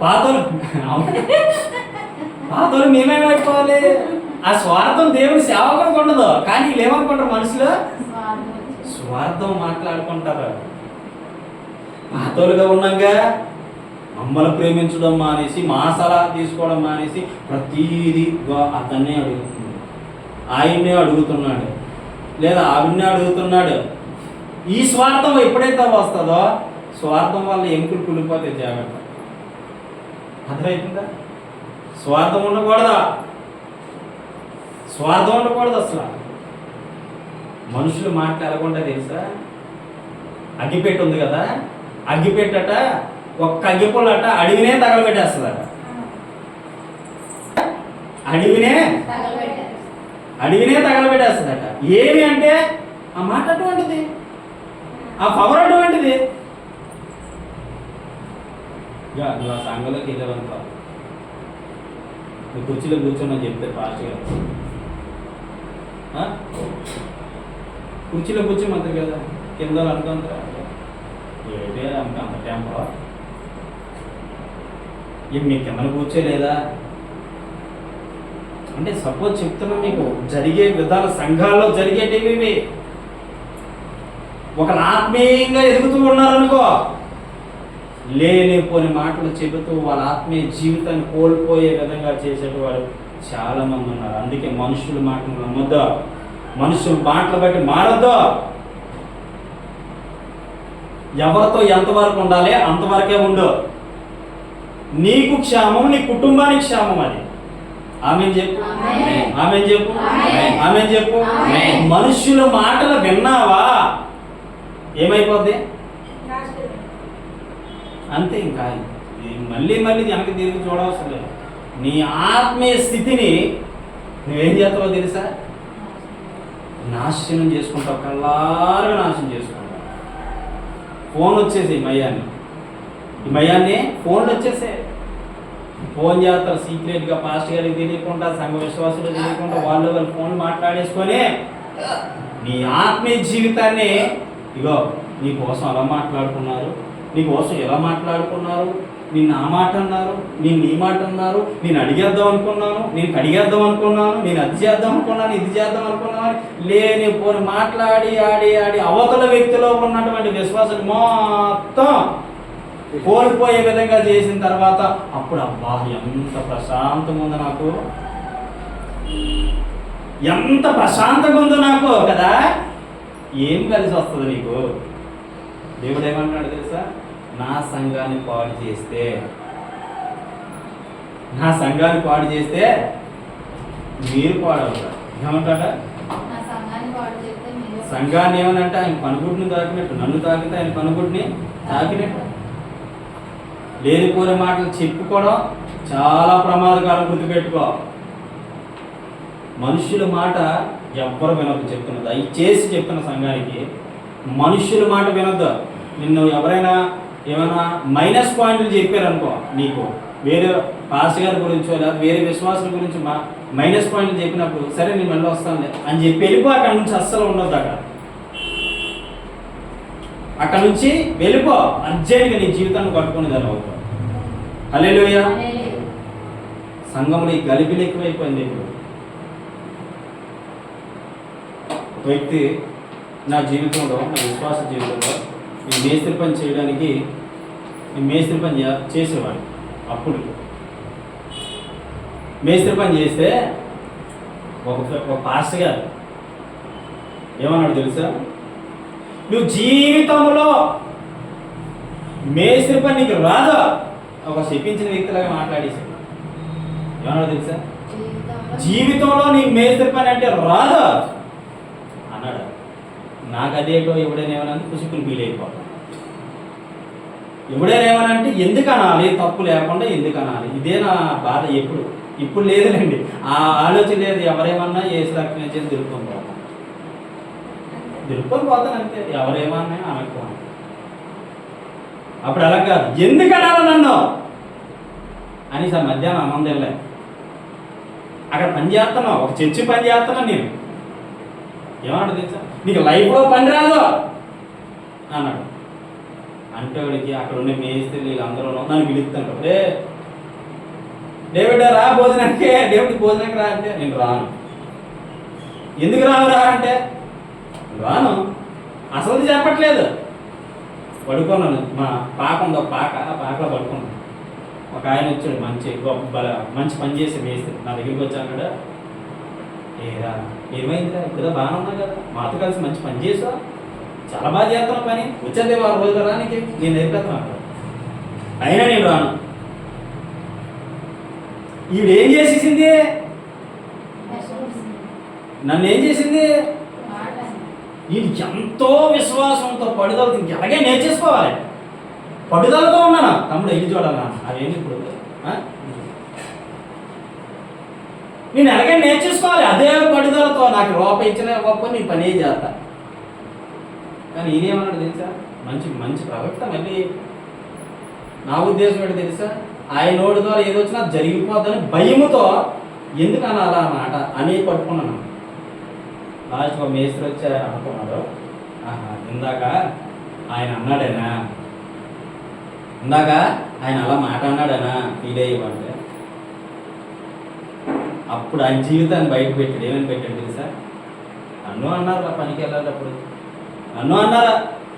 పాతలు మేమేమైపోవాలి? ఆ స్వార్థం దేవుని సేవకుడికి ఉండదు. కానీ వీళ్ళు ఏమనుకుంటారు? మనుషులు స్వార్థం మాట్లాడుకుంటారు. పాతలుగా ఉన్నాగా మమ్మల్ని ప్రేమించడం మానేసి, మా సలహా తీసుకోవడం మానేసి ప్రతీది అతన్నే అడుగుతున్నాడు, ఆయన్నే అడుగుతున్నాడు, లేదా ఆవిడనే అడుగుతున్నాడు. ఈ స్వార్థం ఎప్పుడైతే వస్తుందో స్వార్థం వల్ల ఎముకలు కులిపోతే జాగ్రత్త. అర్థమవుతుందా? స్వార్థం ఉండకూడదా? స్వార్థం ఉండకూడదు అసలు. మనుషులు మాట్లాడకుండా తెలుసా? అగ్గిపెట్టి ఉంది కదా, అగ్గిపెట్టట ఒక్క అగ్గిపుల్లట అడవినే తగలబెట్టేస్తుందట. అడిగినే తగలబెట్టేస్తుందట. ఏమి అంటే ఆ మాట అటువంటిది, ఆ పవర్ అటువంటిది. ఇక నువ్వు ఆ సంఘంలోకి వెళ్ళావనుకో, నువ్వు కుర్చీలో కూర్చోమని చెప్తారు పాస్టర్ గారు. కుర్చీలో కూర్చోమంటారు కదా, కింద అనుకుంటారా ఏంటే అంత టెంపో ఏం మీ కింద కూర్చోలేదా అంటే సపోజ్ చెప్తున్నా మీకు జరిగే విధాలు సంఘాల్లో జరిగేటివి. ఒకరు ఆత్మీయంగా ఎదుగుతూ ఉన్నారనుకో, లేనిపోని మాటలు చెబుతూ వాళ్ళ ఆత్మీయ జీవితాన్ని కోల్పోయే విధంగా చేసేవారు చాలా మంది ఉన్నారు. అందుకే మనుషుల మాటలు నమ్మొద్దు, మనుషుల మాటలు బట్టి మారద్దు. ఎవరితో ఎంతవరకు ఉండాలి అంతవరకే ఉండు. నీకు క్షేమం, నీ కుటుంబానికి క్షేమం. అది ఆమేన్ చెప్పు, ఆమేన్ చెప్పు, ఆమేన్ చెప్పు. మనుషుల మాటలు విన్నావా ఏమైపోద్ది అంతే. ఇంకా మళ్ళీ వెనక్కి తిరిగి చూడవలసిన లేదు. నీ ఆత్మీయ స్థితిని నువ్వేం చేస్తావో తెలుసా, నాశనం చేసుకుంటావు, కల్లారుగా నాశనం చేసుకుంటావు. ఫోన్ వచ్చేసి ఈ మయాన్ని ఫోన్లు వచ్చేసే, ఫోన్ చేస్తారు సీక్రెట్గా, పాస్టర్ గారికి తెలియకుండా, సంఘ విశ్వాసులు తెలియకుండా వాళ్ళు ఫోన్లు మాట్లాడేసుకొని నీ ఆత్మీయ జీవితాన్ని ఇగో నీ కోసం అలా మాట్లాడుకున్నారు, నీ కోసం ఎలా మాట్లాడుకున్నారు, నిన్ను ఆ మాట అన్నారు, నిన్ను ఈ మాట అన్నారు, నేను అడిగేద్దాం అనుకున్నాను, నేను కడిగేద్దాం అనుకున్నాను, నేను అది చేద్దాం అనుకున్నాను, ఇది చేద్దాం అనుకున్నాను, లేని పోని మాట్లాడి ఆడి అవతల వ్యక్తిలో ఉన్నటువంటి విశ్వాసాన్ని మొత్తం కోల్పోయే విధంగా చేసిన తర్వాత అప్పుడు అబ్బా ఎంత ప్రశాంతంగా ఉందో నాకు, ఎంత ప్రశాంతంగా ఉందో నాకు కదా. ఏం కలిసి వస్తుంది నీకు? దేవుడు ఏమంటున్నాడు తెలుసా, నా సంఘాన్ని పాడు చేస్తే మీరు పాడవుతారు. ఏమంటాడా? సంఘాన్ని ఏమనంటే ఆయన పనుగుడిని తాకినట్టు, నన్ను తాకితే ఆయన పనుగుడిని తాకినట్టు. లేనిపోయిన మాటలు చెప్పుకోవడం చాలా ప్రమాదకరం, గుర్తుపెట్టుకో. మనుషుల మాట ఎవ్వరు వినొద్దు చెప్తున్నది, అవి చేసి చెప్తున్న సంఘానికి మనుషుల మాట వినొద్దు. నిన్ను ఎవరైనా ఏమైనా మైనస్ పాయింట్లు చెప్పారనుకో, నీకు వేరే పాస్టర్ గారి గురించో లేదా వేరే విశ్వాసుల గురించి మైనస్ పాయింట్లు చెప్పినప్పుడు సరే నేను మళ్ళీ వస్తానులే అని చెప్పి వెళ్ళిపో. అక్కడి నుంచి అస్సలు ఉండొద్దు, అక్కడ నుంచి వెళ్ళిపో. అర్జెంట్గా నీ జీవితాన్ని కట్టుకుని దాన్ని అవుతావు. హల్లెలూయా. సంఘంలో ఈ గలిబిలి ఎక్కువైపోయింది. ఇప్పుడు ఒక వ్యక్తి నా జీవితంలో, నా విశ్వాస జీవితంలో నేను మేస్త్రి పని చేయడానికి మేస్త్రి పని చేసేవాడు. అప్పుడు మేస్త్రి పని చేస్తే ఒక పాస్టర్ గారు ఏమన్నాడు తెలుసా, నువ్వు జీవితంలో మేస్త్రి పని నీకు రాదు. ఒక శపించిన వ్యక్తిలాగా మాట్లాడేసాడు. ఏమన్నాడు తెలుసా, జీవితంలో నీకు మేస్త్రి పని అంటే రాదు అన్నాడు. నాకు అదేటో ఎవడైనా ఏమన్నా పుసుకుని ఫీల్ అయిపోతాను. ఎవడైనా ఏమన్నా అంటే ఎందుకు అనాలి, తప్పు లేకుండా ఎందుకు అనాలి, ఇదే నా బాధ. ఇప్పుడు లేదులేండి, ఆ ఆలోచన లేదు. ఎవరేమన్నా ఏసు రక్షణ చేసి దులుపుకొని పోతాను అంతే. ఎవరేమన్నా అనకపోను. అప్పుడు అలా కాదు, ఎందుకు అనాలి నన్ను అని సార్ మధ్యాహ్నం అన్నం తినలే. అక్కడ పని చేస్తున్నావు, ఒక చర్చి పని చేస్తున్నాను నేను. ఏమన్నాడు తెలుసా, నీకు లైఫ్లో పని రాదు అన్నాడు. అంటే వాడికి అక్కడ ఉండే మేస్త్రీలు వీళ్ళందరూ నన్ను పిలుస్తాను, రే డేవిడ్ రా భోజనానికి, డేవిడ్ భోజనానికి రా అంటే నేను రాను. ఎందుకు రావురా అంటే రాను, అసలు చెప్పట్లేదు. పడుకున్నాను, మా పాక ఉంది, ఒక పాక, ఆ పాకలో పడుకున్నాను. ఒక ఆయన వచ్చాడు, మంచి పని చేసే మేస్త్రి నా దగ్గరికి వచ్చాను. ఏరా ఏమైందిరా, ఇప్పుడు బాగానే ఉన్నా కదా, మాతో కలిసి మంచి పని చేసావు, చాలా బాగా చేస్తున్నావు పని, వచ్చేది 6 రోజులు రానికి నేను అయిపోతాను. అయినా నేను రాను. ఈవిడ ఏం చేసేసింది, నన్ను ఏం చేసింది, నేను ఎంతో విశ్వాసంతో పడుదలతో ఎలాగే నేర్చేసుకోవాలి, పడుదలతో ఉన్నాను. తమ్ముడు వెళ్ళి చూడాలా అవేంటి ఇప్పుడు నేను ఎలాగైనా నేర్చేసుకోవాలి, అదే పట్టుదలతో నాకు రూపాయి ఇచ్చిన గొప్ప నీ పనే చేస్తా. కానీ ఈయనేమన్నాడు తెలుసా, మంచి మంచి ప్రవక్త. మళ్ళీ నా ఉద్దేశం ఏంటి తెలుసా, ఆయన నోటి ద్వారా ఏదో వచ్చినా జరిగిపోద్దని భయముతో ఎందుకు అనాలా మాట అని పట్టుకున్నాను. లాస్ట్ ఒక మేస్త్రి వచ్చి అనుకున్నాడు, ఇందాక ఆయన అన్నాడేనా, ఇందాక ఆయన అలా మాట అన్నాడేనా ఫీల్ అయ్యేవంటే అప్పుడు ఆయన జీవితాన్ని బయట పెట్టాడు. ఏమని పెట్టాడు తెలుసా, నన్ను అన్నారు ఆ పనికి వెళ్ళేటప్పుడు, నన్ను అన్నారా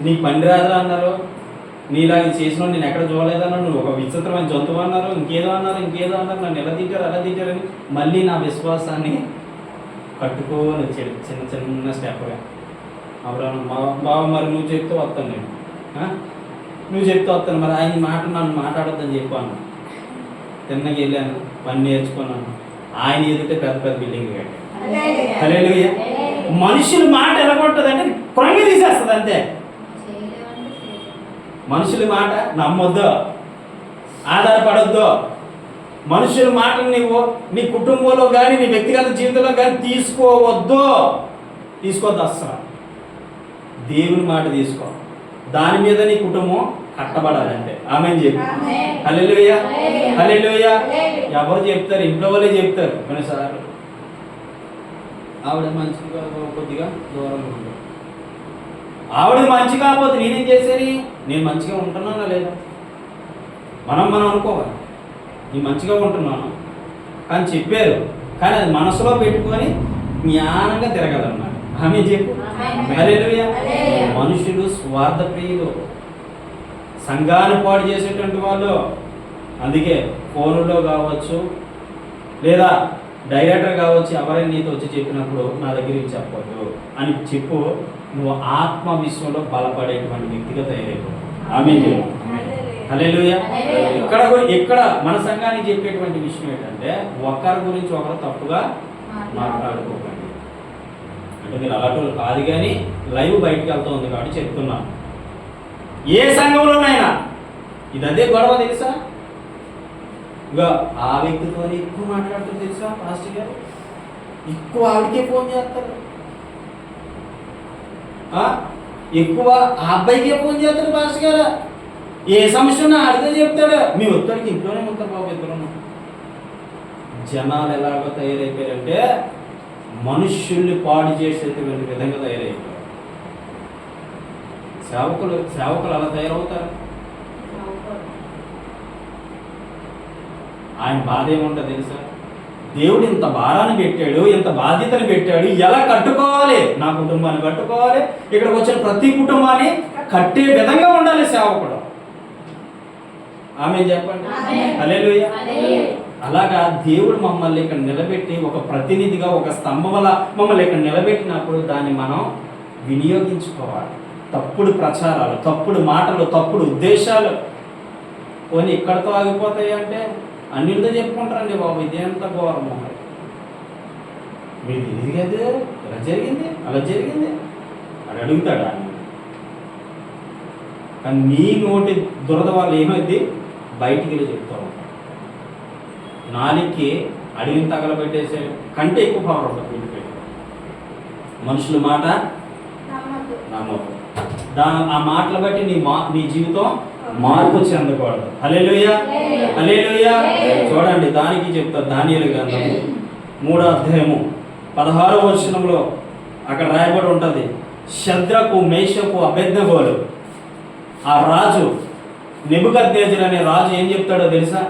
నీకు పని రాదురా అన్నారు, నీలాగా చేసిన నేను ఎక్కడ చూడలేదన్నారు, నువ్వు ఒక విచిత్రమైన జంతువు అన్నారు, ఇంకేదో అన్నారు, నన్ను ఎలా తింటారని మళ్ళీ నా విశ్వాసాన్ని కట్టుకోని వచ్చాడు చిన్న చిన్న స్టెప్గా. అప్పుడు బావ మరి నువ్వు చెప్తూ వస్తాను నేను, నువ్వు చెప్తూ వస్తాను, మరి ఆయన నన్ను మాట్లాడొద్దని చెప్పాను. తిన్నకి వెళ్ళాను, పని నేర్చుకున్నాను, ఆయన ఎదుటే పెద్ద పెద్ద బిల్డింగ్ కట్టాను. హల్లెలూయా. మనుషుల మాట ఎలా ఉంటుంది అంటే ప్రంగి తీసేస్తుంది అంతే. మనుషుల మాట నమ్మొద్దు, ఆధారపడొద్దు. మనుషుల మాటను నీవు నీ కుటుంబంలో కానీ నీ వ్యక్తిగత జీవితంలో కానీ తీసుకోవద్దు అస్సలు. దేవుని మాట తీసుకో, దాని మీద నీ కుటుంబం కట్టబడాలంటే. ఆమేన్ చెప్పు. హల్లెలూయా, హల్లెలూయా. ఎవరు చెప్తారు, ఇంట్లో వాళ్ళే చెప్తారు కొన్నిసార్లు. ఆవిడ మంచిగా కొద్దిగా దూరంగా ఉంటుంది, ఆవిడ మంచి కాకపోతే నేనేం చేసేది, నేను మంచిగా ఉంటున్నానా లేదా మనం అనుకోవాలి, నేను మంచిగా ఉంటున్నాను కానీ చెప్పారు, కానీ అది మనసులో పెట్టుకొని జ్ఞానంగా తిరగలన్నమాట. ఆమె చెప్పు. హల్లెలూయా. మనుషులు స్వార్థ ప్రియులు, సంఘాన్ని పాడు చేసేటువంటి వాళ్ళు. అందుకే ఫోన్లో కావచ్చు లేదా డైరెక్టర్ కావచ్చు, ఎవరైనా నీతో వచ్చి చెప్పినప్పుడు నా దగ్గరికి చెప్పొద్దు అని చెప్పు. నువ్వు ఆత్మ విషయంలో బలపడేటువంటి వ్యక్తిగా తయారైపో. ఆమేన్ చెప్పు. హల్లెలూయా. ఇక్కడ మన సంఘానికి చెప్పేటువంటి విషయం ఏంటంటే, ఒకరి గురించి ఒకరు తప్పుగా మాట్లాడుకోకండి. అంటే మీరు అలాంటి కాదు, కానీ లైవ్ బయటకు వెళ్తుంది కాబట్టి చెప్తున్నాను. ఏ సంఘంలోనైనా ఇది అదే గొడవ తెలుసా. ఇక ఆ వ్యక్తితో ఎక్కువ మాట్లాడుతుంది తెలుసా పాస్టర్ గారు, ఎక్కువ ఆవిడకే ఫోన్ చేస్తారు, ఎక్కువ ఆ అబ్బాయికే ఫోన్ చేస్తారు పాస్టర్ గారు. ఏ సమస్య ఉన్నా ఆడితే చెప్తాడు, మీ ఒత్తడికి ఇంట్లోనే ఉంటారు బాబు ఇద్దరు. జనాలు ఎలాగో తయారైపోయారంటే మనుష్యుల్ని పాడు చేసేటువంటి విధంగా తయారైపోయారు. సేవకులు అలా తయారవుతారు. ఆయన బాధ ఏముంటుంది తెలుసా, దేవుడు ఇంత భారాన్ని పెట్టాడు, ఇంత బాధ్యతను పెట్టాడు, ఎలా కట్టుకోవాలి, నా కుటుంబాన్ని కట్టుకోవాలి, ఇక్కడికి వచ్చిన ప్రతి కుటుంబాన్ని కట్టే విధంగా ఉండాలి సేవకుడు. ఆమేన్ చెప్పండి. హల్లెలూయా. అలాగా దేవుడు మమ్మల్ని ఇక్కడ నిలబెట్టి ఒక ప్రతినిధిగా, ఒక స్తంభంలా మమ్మల్ని ఇక్కడ నిలబెట్టినప్పుడు దాన్ని మనం వినియోగించుకోవాలి. తప్పుడు ప్రచారాలు, తప్పుడు మాటలు, తప్పుడు ఉద్దేశాలు కొన్ని ఇక్కడతో ఆగిపోతాయి అంటే అన్నిటితో చెప్పుకుంటారండి బాబు, ఇదేంత ఘోరము, మీరు ఇది కదా ఇలా జరిగింది అలా జరిగింది అని అడుగుతాడా. కానీ నీ నోటి దురద వాళ్ళు ఏమైంది బయటికి వెళ్ళి చెప్తా ఉంటారు. నాలుగుకి అడిగిన తగలబెట్టేసే కంటే ఎక్కువ పవర్ ఉంటుంది వీటికి. మనుషుల మాట నమ్మకం, ఆ మాటలు బట్టి నీ జీవితం మార్పు చెందకూడదు. హల్లెలూయా, హల్లెలూయా. చూడండి, దానికి చెప్తారు దానియేలు గ్రంథం 3వ అధ్యాయము 16వ వచనంలో అక్కడ రాయబడి ఉంటుంది, షద్రకు మేషకు అబేద్నెగోలు ఆ రాజు నెబుకద్నెజరు అనే రాజు ఏం చెప్తాడో తెలుసా.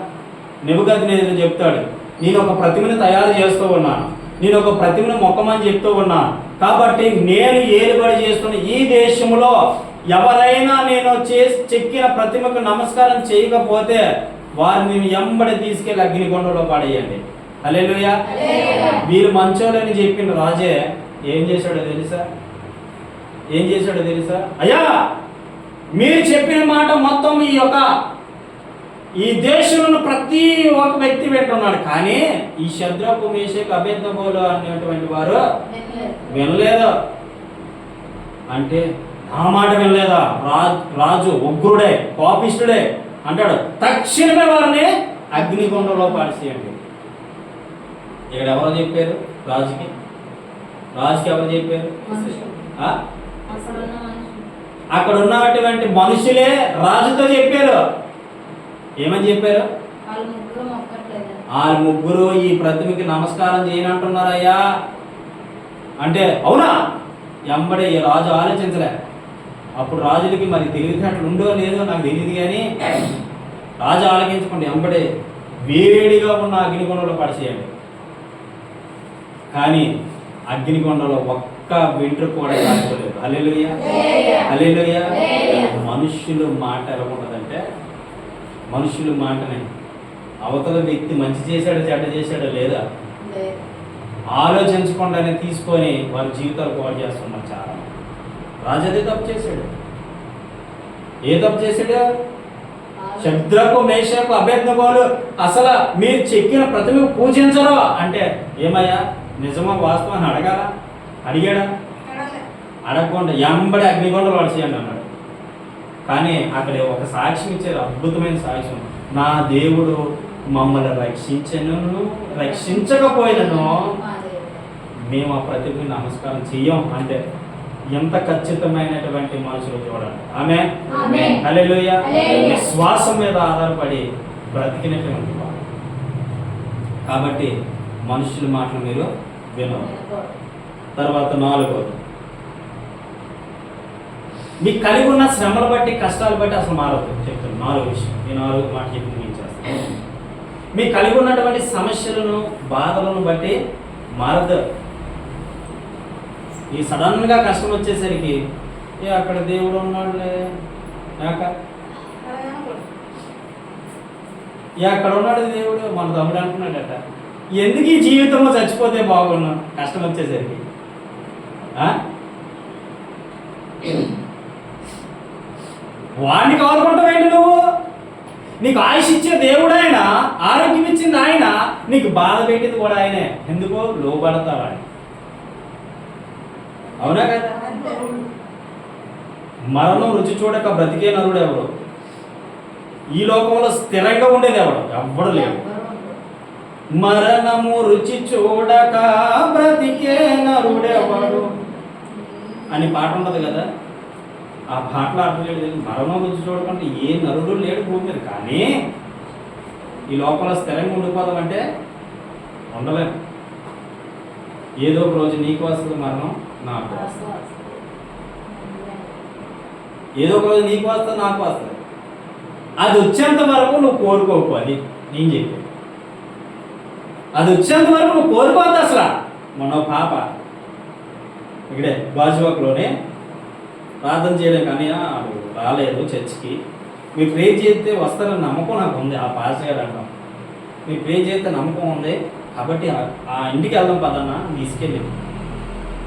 నెబుకద్నెజరు చెప్తాడు, నేను ఒక ప్రతిమను తయారు చేస్తూ ఉన్నాను, నేను ఒక ప్రతిమను మొక్కమని చెప్తూ ఉన్నాను, కాబట్టి నేను ఏలుబడి చేస్తున్న ఈ దేశంలో ఎవరైనా నేను చెక్కిన ప్రతిమకు నమస్కారం చేయకపోతే వారిని ఎంబడి తీసుకెళ్ళి అగ్నికొండలో పడేయండి. హల్లెలూయా. వీరు మంచోళ్ళని చెప్పిన రాజే ఏం చేశాడో తెలుసా, అయ్యా మీరు చెప్పిన మాట మొత్తం ఈ దేశంలో ప్రతి ఒక్క వ్యక్తి వింటున్నాడు, కానీ ఈ షద్రకు మేషకు అబేద్నెగోలు అనేటువంటి వారు వినలేదు. అంటే ఆ మాట వినలేదా, రాజు ఉగ్రుడే కోపిష్ఠుడే అంటాడు, తక్షణమే వారిని అగ్నిగుండంలో పాడేయండి. ఇక్కడ ఎవరో చెప్పారు? రాజుకి ఎవరు చెప్పారు? అక్కడ ఉన్నటువంటి మనుషులే రాజుతో చెప్పారు. ఏమని చెప్పారు? వాళ్ళు ముగ్గురు ఈ ప్రతిమకి నమస్కారం చేయనంటున్నారయ్యా అంటే, అవునా? ఎంబడే ఈ రాజు ఆలోచించలే. అప్పుడు రాజులకి మరి తెలివితేటలు ఉండో లేదో నాకు తెలియదు, కానీ రాజు ఆలోచించకుండా ఎంబడే వేడిగా ఉన్న అగ్నికొండలో పడిచేయండి. కానీ అగ్నికొండలో ఒక్క వెంట్రుక కూడా కాలిపోలేదు. హల్లెలూయా, హల్లెలూయా. మనుష్యుల మాట ఎలా ఉంటుందంటే, మనుషుల మాటనే అవతల వ్యక్తి మంచి చేశాడో చెడ్డ చేశాడో లేదా ఆలోచించకుండానే తీసుకొని వారి జీవితాలు పాడు చేస్తున్నారు చాలా. రాజు అదే తప్పు చేశాడు. ఏ తప్పు చేశాడు? శద్రకు, మేషకు, అబేద్నెగోలు అసలు మీరు చెక్కిన ప్రతిమ పూజించరు అంటే, ఏమయ్యా నిజమా వాస్తవం అని అడిగాడా? అడగకుండా ఎంబడి అగ్నికొండలు పడిచేయండి అన్నాడు. కానీ అక్కడ ఒక సాక్ష్యం ఇచ్చారు, అద్భుతమైన సాక్ష్యం. నా దేవుడు మమ్మల్ని రక్షించకపోయినను మేము ఆ ప్రతిభకి నమస్కారం చెయ్యం అంటే ఎంత ఖచ్చితమైనటువంటి మనుషులు చూడండి. ఆమె హల్లెలూయా. విశ్వాసం మీద ఆధారపడి బ్రతికినటువంటి వాడు. కాబట్టి మనుషుల మాటలు మీరు వినరు. తర్వాత 4, మీకు కలిగి ఉన్న శ్రమలు బట్టి కష్టాలు బట్టి అసలు మారదు. చెప్తాను 4 విషయం. ఈ 4 మాట చెప్పి ముగించేస్తాను. మీకు కలిగి ఉన్నటువంటి సమస్యలను బాధలను బట్టి మారదు. ఈ సడన్గా కష్టం వచ్చేసరికి అక్కడ దేవుడు ఉన్నాడులే, అక్కడ ఉన్నాడు దేవుడు, మన తమ్ముడు అంటున్నాడట, ఎందుకు ఈ జీవితంలో చచ్చిపోతే బాగున్నా కష్టం వచ్చేసరికి. వాడిని కావాలనుకుంటావేంటి నువ్వు? నీకు ఆయుష్ ఇచ్చే దేవుడు ఆయన, ఆరోగ్యం ఇచ్చింది ఆయన, నీకు బాధ పెట్టింది కూడా ఆయనే. ఎందుకో లోబడతావాడు. అవునా కదా? మరణం రుచి చూడక బ్రతికే నరుడు ఎవరు? ఈ లోకంలో స్థిరంగా ఉండేది ఎవడు? ఎవ్వడు లేడు. మరణము రుచి చూడక బ్రతికే నరుడెవడు అని పాట ఉండదు కదా? ఆ పాటలో అర్థం లేదు. మరణం రుచి చూడకంటే ఏ నరుడు లేడు భూమి మీద. కానీ ఈ లోపల స్థిరంగా ఉండిపోదాం అంటే ఉండలేము. ఏదో ఒక రోజు నీకు వస్తుంది మరణం, నాకు వస్తుంది. ఏదో ఒక రోజు నీకు వస్తుంది, నాకు వస్తుంది. అది వచ్చేంత వరకు నువ్వు కోరుకోకు. అది నేను చెప్పాను. అది వచ్చేంత వరకు నువ్వు కోరుకోవద్దు అసలు. మన పాప ఇక్కడే గాజువాక్లోనే ప్రార్థన చేయడం, కానీ రాలేదు చర్చికి. మీరు ప్రే చేస్తే వస్తారని నమ్మకం నాకు ఉంది. ఆ పాస్టర్ గారు అంటాం, మీరు ప్రే చేస్తే నమ్మకం ఉంది కాబట్టి ఆ ఇంటికి వెళ్దాం పదన్నా తీసుకెళ్ళింది.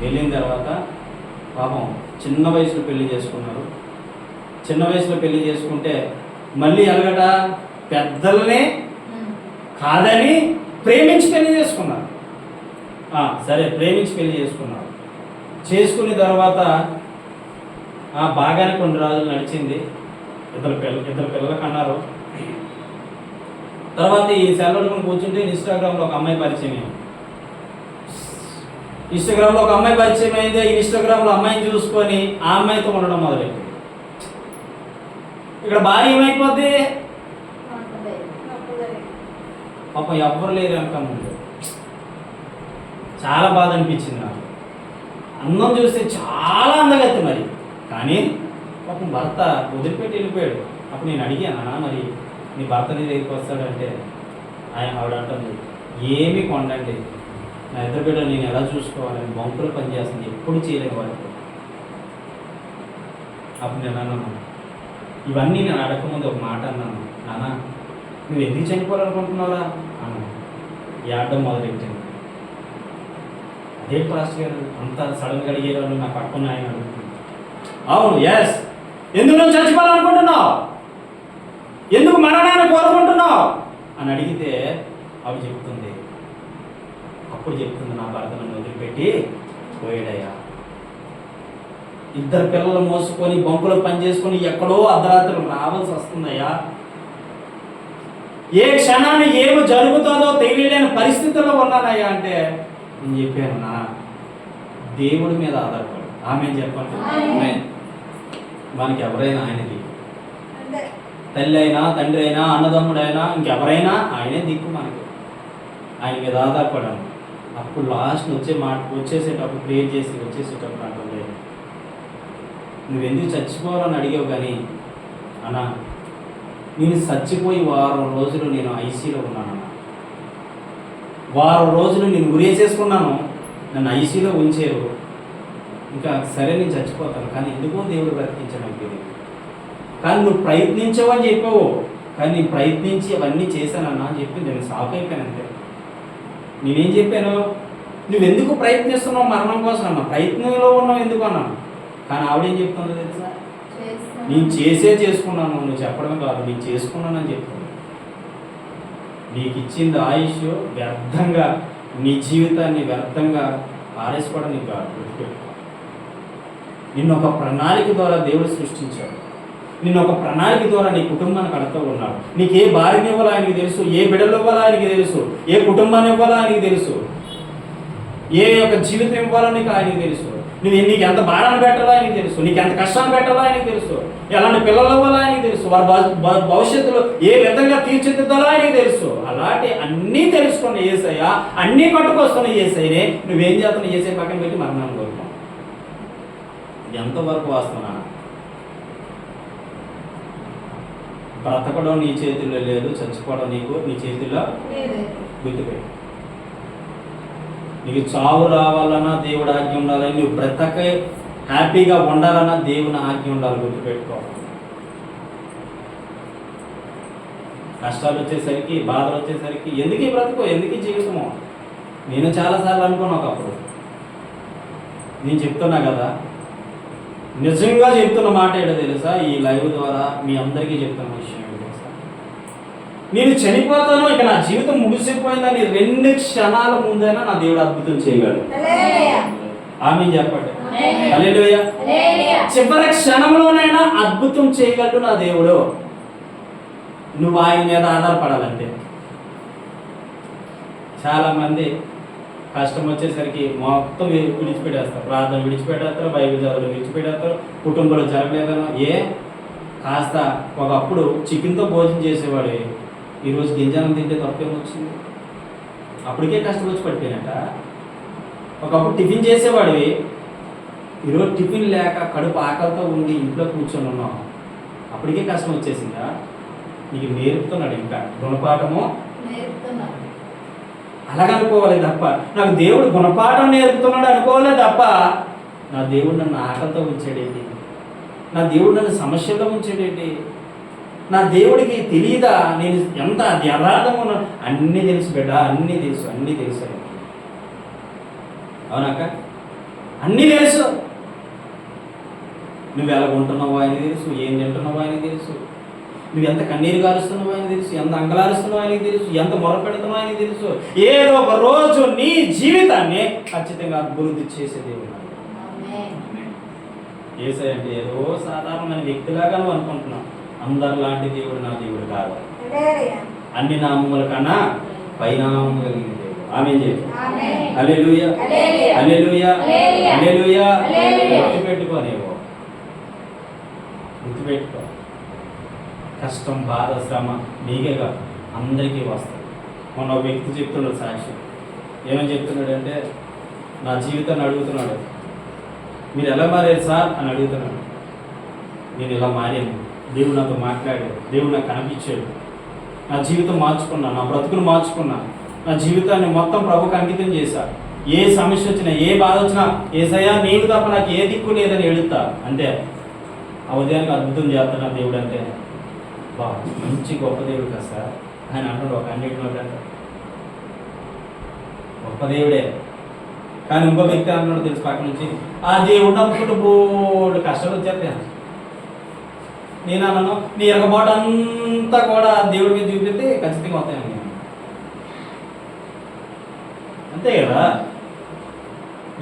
వెళ్ళిన తర్వాత పాపం చిన్న వయసులో పెళ్లి చేసుకున్నారు. చిన్న వయసులో పెళ్లి చేసుకుంటే మళ్ళీ ఎలాగట పెద్దలనే కాదని ప్రేమించి పెళ్లి చేసుకున్నారు. సరే ప్రేమించి పెళ్లి చేసుకున్నారు. చేసుకున్న తర్వాత బాగానే కొన్ని రోజులు నడిచింది. ఇద్దరు పిల్లలకు అన్నారు. తర్వాత ఈ సెలవులను కూర్చుంటే ఇన్స్టాగ్రామ్లో ఒక అమ్మాయి పరిచయం అయింది. ఇన్స్టాగ్రామ్లో ఒక అమ్మాయి పరిచయం అయింది. ఇన్స్టాగ్రామ్లో అమ్మాయిని చూసుకొని ఆ అమ్మాయితో ఉండడం మొదలైంది. ఇక్కడ భార్య ఏమైపోద్ది? పాపం ఎవ్వరు లేరు వెనక ముందు. చాలా బాధ అనిపించింది నాకు. అందం చూస్తే చాలా అందగత్తి మరి, కానీ పాపం భర్త వదిలిపెట్టి వెళ్ళిపోయాడు. అప్పుడు నేను అడిగాను, మరి నీ భర్త నీ దగ్గరికి వస్తాడంటే ఆవిడ అంటుంది, ఏమీ కొండండి, నా ఇద్దరు బిడ్డలు నేను ఎలా చూసుకోవాలని బంకులు పనిచేస్తుంది, ఎప్పుడు చేయలేని వాడికి. అప్పుడు నేను అన్నాను, ఇవన్నీ నేను అడగకముందు ఒక మాట అన్నాను, నాన్న నువ్వు ఎందుకు చనిపోవాలనుకుంటున్నావురా అన్నాను. ఏడడం మొదలెట్టాను. అదే పాస్టర్ గారు అంత సడన్గా అడిగేవాళ్ళు నా పక్కన ఆయన అడుగుతుంది. అవును, ఎస్, ఎందుకు నువ్వు చచ్చిపోవాలనుకుంటున్నావు, ఎందుకు మరణాన్ని కోరుకుంటున్నావు అని అడిగితే అవి చెప్తుంది. అప్పుడు చెప్తుంది, నా భర్త నన్ను వదిలిపెట్టి పోయాడయ్యా, ఇద్దరు పిల్లలు మోసుకొని బంకులో పని చేసుకొని ఎక్కడో అర్ధరాత్రులు రావాల్సి వస్తుందయ్యా, ఏ క్షణాన్ని ఏమి జరుగుతుందో తెలియలేని పరిస్థితుల్లో ఉన్నానయ్యా అంటే నేను చెప్పాను, నా దేవుడి మీద ఆధారపడు. ఆమె చెప్పండి. మనకి ఎవరైనా ఆయనది, తల్లి అయినా తండ్రి అయినా అన్నదమ్ముడైనా ఇంకెవరైనా ఆయనే దిక్కు మనకి. ఆయన మీద ఆధారపడాను. అప్పుడు లాస్ట్ వచ్చేసేటప్పుడు ప్రేర్ చేసి వచ్చేసేటప్పుడు అంటే నువ్వెందుకు చచ్చిపోవాలని అడిగావు, కానీ అన్నా నేను చచ్చిపోయి వారం రోజులు నేను ఐసీలో ఉన్నానన్న. వారం రోజులు నేను ఉరేసేసుకున్నాను, నన్ను ఐసీలో ఉంచారు. ఇంకా సరే నేను చచ్చిపోతాను, కానీ ఎందుకో దేవుడు బ్రతికించడానికి తెలియదు. కానీ నువ్వు ప్రయత్నించవని చెప్పావు, కానీ నేను ప్రయత్నించి అవన్నీ చేశానన్నా అని చెప్పి నేను షాక్ అయిపోయాను. అంతే. నేనేం చెప్పాను, నువ్వెందుకు ప్రయత్నిస్తున్నావు మరణం కోసం అన్నా, ప్రయత్నంలో ఉన్నావు ఎందుకు అన్నాను. కానీ ఆవిడేం చెప్తుందో తెలుసా, నేను చేసుకున్నాను, నువ్వు చెప్పడమే కాదు నేను చేసుకున్నానని చెప్తాను. నీకు ఇచ్చింది ఆయుష్ వ్యర్థంగా, నీ జీవితాన్ని వ్యర్థంగా పారేసుకోవడం నీకు కాదు. నిన్ను ఒక ప్రణాళిక ద్వారా దేవుడు సృష్టించాడు. నిన్ను ఒక ప్రణాళిక ద్వారా నీ కుటుంబాన్ని కడుతూ ఉన్నాడు. నీకు ఏ భార్యని ఇవ్వాలో ఆయనకి తెలుసు, ఏ బిడ్డలు ఇవ్వాలో ఆయనకి తెలుసు, ఏ కుటుంబాన్ని ఇవ్వాలో ఆయనకి తెలుసు, ఏ యొక్క జీవితం ఇవ్వాలో నీకు ఆయనకి తెలుసు. నీకు ఎంత భారాన్ని పెట్టాలో ఆయనకి తెలుసు, నీకు ఎంత కష్టాన్ని పెట్టాలో ఆయనకి తెలుసు, ఎలాంటి పిల్లలు ఇవ్వాలో ఆయనకి తెలుసు, వారి భవిష్యత్తులో ఏ విధంగా తీర్చిదిద్దాలో ఆయనకి తెలుసు. అలాంటి అన్నీ తెలుసుకున్న యేసయ్య, అన్నీ పట్టుకొస్తున్న యేసయ్యనే నువ్వేం చేస్తున్నావు, యేసయ్య పక్కన పెట్టి మరణాన్ని కోరుకున్నావు. ఎంతవరకు వాస్తున్నా బ్రతకడం నీ చేతిలో లేదు, చచ్చిపోవడం నీ చేతిలో. గుర్తుపెట్టు, నీకు చావు రావాలన్నా దేవుడు ఆజ్ఞ ఉండాలని, నువ్వు బ్రతకే హ్యాపీగా ఉండాలన్నా దేవుని ఆజ్ఞ ఉండాలి. గుర్తుపెట్టుకో. కష్టాలు వచ్చేసరికి, బాధలు వచ్చేసరికి ఎందుకు ఈ బ్రతుకో, ఎందుకు ఈ జీవితమో నేను చాలాసార్లు అనుకున్నా. ఒకప్పుడు నేను చెప్తున్నా కదా, నిజంగా చెప్తున్న మాట ఏంటో తెలుసా, ఈ లైవ్ ద్వారా మీ అందరికీ చెప్తున్న విషయం ఏంటో తెలుసా, నేను చనిపోతాను, ఇక నా జీవితం ముగిసిపోయిందని 2 క్షణాల ముందైనా నా దేవుడు అద్భుతం చేయగలడు. ఆమె చెప్పండి. హల్లెలూయా. చివరి క్షణంలోనైనా అద్భుతం చేయగలడు నా దేవుడు. నువ్వు ఆయన మీద ఆధారపడాలంటే. చాలా మంది కష్టం వచ్చేసరికి మొత్తం విడిచిపెట్టేస్తారు, ప్రార్థన విడిచిపెట్టేస్తారు, బైబిల్ చదువులు విడిచిపెట్టేస్తారు, కుటుంబంలో జరగలేదనో. కాస్త ఒకప్పుడు చికెన్తో భోజనం చేసేవాడు, ఈరోజు గింజనం తింటే తప్పేమొచ్చింది? అప్పటికే కష్టం వచ్చి పడిపోయినట్ట. ఒకప్పుడు టిఫిన్ చేసేవాడివి, ఈరోజు టిఫిన్ లేక కడుపు ఆకలితో ఉండి ఇంట్లో కూర్చొని ఉన్నాం, అప్పటికే కష్టం వచ్చేసిందా? నీకు నేర్పుతున్నాడు, ఇంకా గుణపాఠము నేర్పుతున్నాడు. అలాగనుకోవాలి తప్ప, నాకు దేవుడు గుణపాఠం నేర్పుతున్నాడు అనుకోవాలే తప్ప, నా దేవుడు నన్ను ఆకలితో ఉంచాడేంటి, నా దేవుడు నన్ను సమస్యల్లో ఉంచాడేంటి, నా దేవుడికి తెలియదా నేను ఎంత యథార్థము అన్నీ తెలుసు బిడ్డ, అన్నీ తెలుసు. అవునాక అన్నీ తెలుసు. నువ్వు ఎలా ఉంటున్నావో ఆయనకి తెలుసు, ఏం తింటున్నావో ఆయనకి తెలుసు, నువ్వు ఎంత కన్నీరు గారుస్తున్నావో ఆయనకి తెలుసు, ఎంత అంగలారుస్తున్నావో ఆయనకి తెలుసు, ఎంత మొరపెడుతున్నావో ఆయనకి తెలుసు. ఏదో ఒక రోజు నీ జీవితాన్ని ఖచ్చితంగా అభివృద్ధి చేసే దేవుడు. యేసయ్య అంటే ఏదో సాధారణమైన వ్యక్తిలాగా నువ్వు అనుకుంటున్నావు. అందరిలాంటి దేవుడు నా దేవుడు కాదు. అన్ని నామముల కన్నా పైనామం కలిగిన దేవుడు. ఆమేన్ చెప్పు. హల్లెలూయా, హల్లెలూయా, హల్లెలూయా. గుర్తుపెట్టుకోనేవో, గుర్తుపెట్టుకో. కష్టం, బాధ, శ్రమ నీకే కాదు అందరికీ వస్తాయి. మొన్న ఒక వ్యక్తి చెప్తున్నాడు సాక్షి. ఏమని చెప్తున్నాడు అంటే, నా జీవితాన్ని అడుగుతున్నాడు, మీరు ఎలా మారారు సార్ అని అడుగుతున్నాడు. నేను ఇలా మారాను, దేవుడు నాతో మాట్లాడాడు, దేవుడు నాకు కనిపించాడు, నా జీవితం మార్చుకున్నా, నా బ్రతుకును మార్చుకున్నా, నా జీవితాన్ని మొత్తం ప్రభుకు అంకితం చేశా. ఏ సమస్య వచ్చినా, ఏ బాధ వచ్చినా, యేసయ్యా నీవు తప్ప నాకు ఏ దిక్కు లేదని ఎడుతా. అంతే. ఆ ఉదయానికి అద్భుతం చేస్తాడు దేవుడు. అంటే బా మంచి గొప్ప దేవుడు కదా సార్ ఆయన అంటాడు. ఒక అన్నిటిలో గొప్ప దేవుడే. కానీ ఇంకో వ్యక్తి అన్నాడు తెలుసు పక్క నుంచి, ఆ దేవుడు అనుకుంటూ బోడు కష్టాలు వచ్చేస్తాయి. నేను అన్నాను, నీ ఎరగబాటు అంతా కూడా దేవుడి మీద చూపిస్తే ఖచ్చితంగా వస్తాయని. అంతే కదా,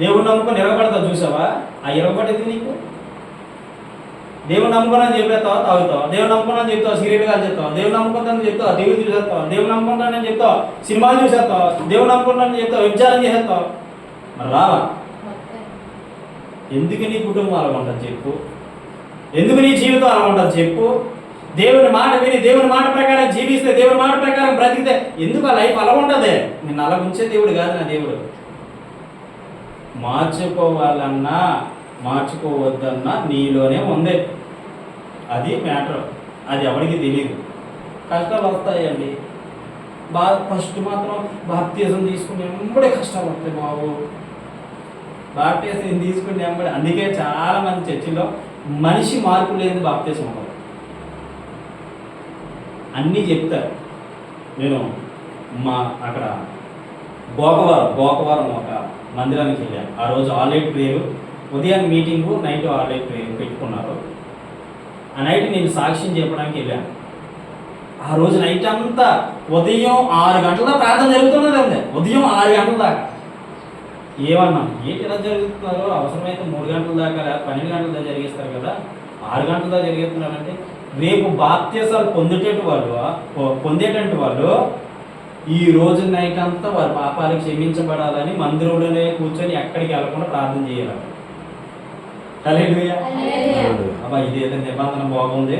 దేవుడు నమ్ముకొని ఎరగబడతా చూసావా, ఆ ఎరగబడేది నీకు దేవుని నమ్ముకున్నాను చెప్పేస్తావా తాగుతావు, దేవుని నమ్ముకున్నాను చెప్తావు సిగరెట్ కాదు చెప్తావు, దేవుని నమ్ముకుంటాను చెప్తావు టీవీ చూసేస్తావు, దేవుని నమ్ముకుంటానని చెప్తావు సినిమాలు చూసేస్తావు, దేవుని నమ్ముకుంటానని చెప్తావు వ్యభిచారం చేసేస్తావు. మరి రావా? ఎందుకు నీ కుటుంబం అలా ఉంటుంది చెప్పు? ఎందుకు నీ జీవితం అలా ఉంటుంది చెప్పు? దేవుని మాట విని దేవుని మాట ప్రకారం జీవిస్తే దేవుని మాట ప్రకారం బ్రతికితే ఎందుకు ఆ లైఫ్ అలా ఉంటుంది? నిన్ను అలా ఉంచే దేవుడు కాదు నా దేవుడు. మార్చుకోవాలన్నా మార్చుకోవద్దన్నా నీలోనే ఉంది. అది మ్యాటర్. అది ఎవరికి తెలియదు. కష్టాలు వస్తాయండి. ఫస్ట్ మాత్రం బాప్తిజం తీసుకుని ఎంబడే కష్టాలు వస్తాయి బాబు. బాప్తిజం తీసుకుని ఎంబడే. అందుకే చాలా మంది చర్చిలో మనిషి మార్పు లేని బాప్తిజం ఉంటుంది. అన్నీ చెప్తారు. నేను అక్కడ గోకవరం ఒక మందిరానికి వెళ్ళాను. ఆ రోజు ఆన్లైన్ ప్రేయర్, ఉదయం మీటింగు, నైట్ ఆన్లైన్ ప్రేయర్ పెట్టుకున్నారు. ఆ నైట్ నేను సాక్ష్యం చెప్పడానికి వెళ్ళాను. ఆ రోజు నైట్ అంతా ఉదయం 6 గంటల ప్రార్థన జరుగుతున్నదండి. ఉదయం 6 గంటల దాకా. ఏమన్నాం, ఏంటి ఎలా జరుగుతున్నారు? అవసరమైతే 3 గంటల దాకా లేదా 12 గంటల దాకా జరిగిస్తారు కదా, 6 గంటల దాకా జరిగిస్తున్నారంటే రేపు బాప్తిసాలు పొందేటంటే వాళ్ళు ఈ రోజు నైట్ అంతా వారి పాపాలకు క్షమించబడాలని మందిరంలోనే కూర్చొని ఎక్కడికి వెళ్ళకుండా ప్రార్థన చేయాలి. హల్లెలూయా. అబ్బా ఇదేదో నిబంధన బాగుంది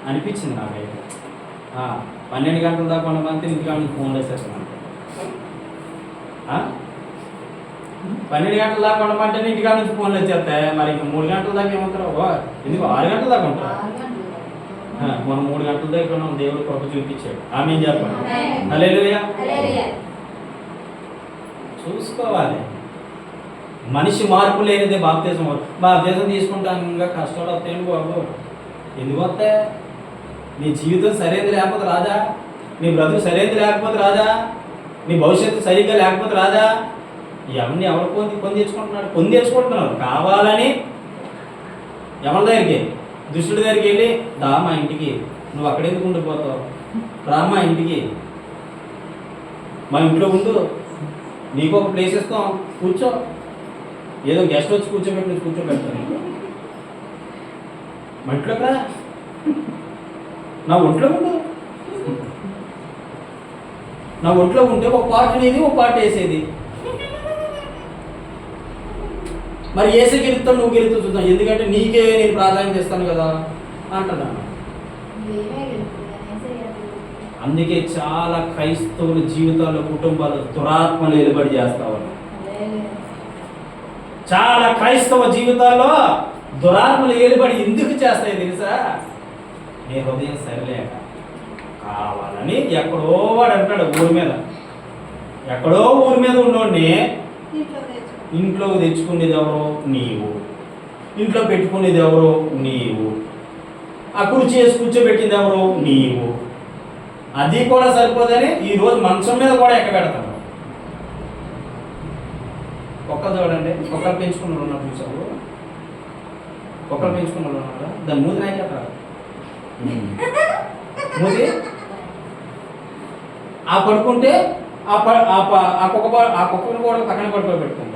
అనిపించింది నాకైతే. 12 గంటల దాకా కొంతమంది ఇంటికాడ ఫోన్ వేసేస్తున్నాను. 12 గంటల దాకా ఉండమంటే ఇంటికాడ నుంచి ఫోన్లు వచ్చేస్తాయి. మరి ఇంకా 3 గంటల దాకా ఏమంటారు? ఎందుకు 6 గంటల దాకా ఉంటారు? మనం 3 గంటల దాకా దేవుడు కృప చూపించాడు. ఆమేన్ చెప్పండి. హల్లెలూయా. చూసుకోవాలి. మనిషి మార్పు లేనిదే బాప్తిజం. బాప్తిజం తీసుకుంటాను ఇంకా కష్టాలు వస్తాయండి బాబు. ఎందుకు వస్తాయి? నీ జీవితం సరైనది లేకపోతే రాదా? నీ బ్రతుకు సరైనది లేకపోతే రాదా? నీ భవిష్యత్తు సరిగ్గా లేకపోతే రాదా? ఇవన్నీ ఎవరు పొంది తెచ్చుకుంటున్నారు కావాలని. ఎవరి దగ్గరికి? దుష్టుడి దగ్గరికి వెళ్ళి దా మా ఇంటికి, నువ్వు అక్కడెందుకు ఉండిపోతావు, రా మా ఇంటికి, మా ఇంట్లో ఉండు, నీకు ఒక ప్లేస్ ఇస్తాం, కూర్చో, ఏదో గెస్ట్ వచ్చి కూర్చోబెడతాను, మా ఇంట్లోకి రా, నా ఒంట్లో ఉండు. నా ఒంట్లో ఉంటే ఒక పాట అనేది ఒక పాట వేసేది. మరి ఏసే గెలుస్తాను నువ్వు గెలుస్తూ చూద్దాం, ఎందుకంటే నీకే నేను ప్రాధాన్యత ఇస్తాను కదా అంటున్నాను. అందుకే చాలా క్రైస్తవుల జీవితాల్లో కుటుంబాలు దురాత్మలు వెలుబడి చేస్తావు. చాలా క్రైస్తవ జీవితాల్లో దురాత్మలు ఏలుబడి ఎందుకు చేస్తాయి తెలుసా? నీ హృదయం సరిలేక కావాలని. ఎక్కడో వాడు అంటాడు ఎక్కడో ఊరి మీద ఉన్నోడిని ఇంట్లోకి తెచ్చుకునేది ఎవరో నీవు, ఇంట్లో పెట్టుకునేది ఎవరో నీవు, ఆ కుర్చీ వేసి కూర్చోబెట్టింది ఎవరో నీవు. అది కూడా సరిపోదని ఈరోజు మంచం మీద కూడా ఎక్కబెడతాను. కుక్కలు చూడండి, కుక్కలు పెంచుకున్నారు ఉన్నారు చూసావు, కుక్కలు పెంచుకున్నారు ఉన్నారా? దాని మూతి నాయకట్రా మూతి ఆ పడుకుంటే ఆ కుక్కను కూడా పక్కన పెట్టుకుంటారు.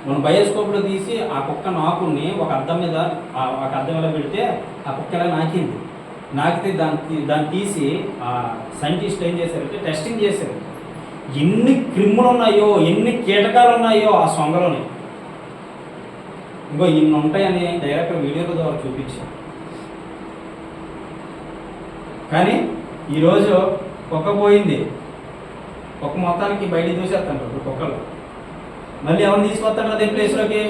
మనం బయోస్కోప్లో తీసి ఆ కుక్క నాకుని ఒక అద్దం మీద పెడితే ఆ కుక్క ఎలా నాకితే దాన్ని తీసి ఆ సైంటిస్ట్ ఏం చేశారంటే టెస్టింగ్ చేశారు. ఎన్ని క్రిములు ఉన్నాయో, ఎన్ని కీటకాలు ఉన్నాయో ఆ సొంగలోని. ఇంకో ఇన్ని ఉంటాయని డైరెక్ట్ వీడియోల ద్వారా చూపించాను. కానీ ఈరోజు కుక్క పోయింది, కుక్క మొత్తానికి బయట దూసేస్తాను కుక్కలు. మళ్ళీ ఎవరిని తీసుకొస్తాడు అదే ప్లేస్లోకి?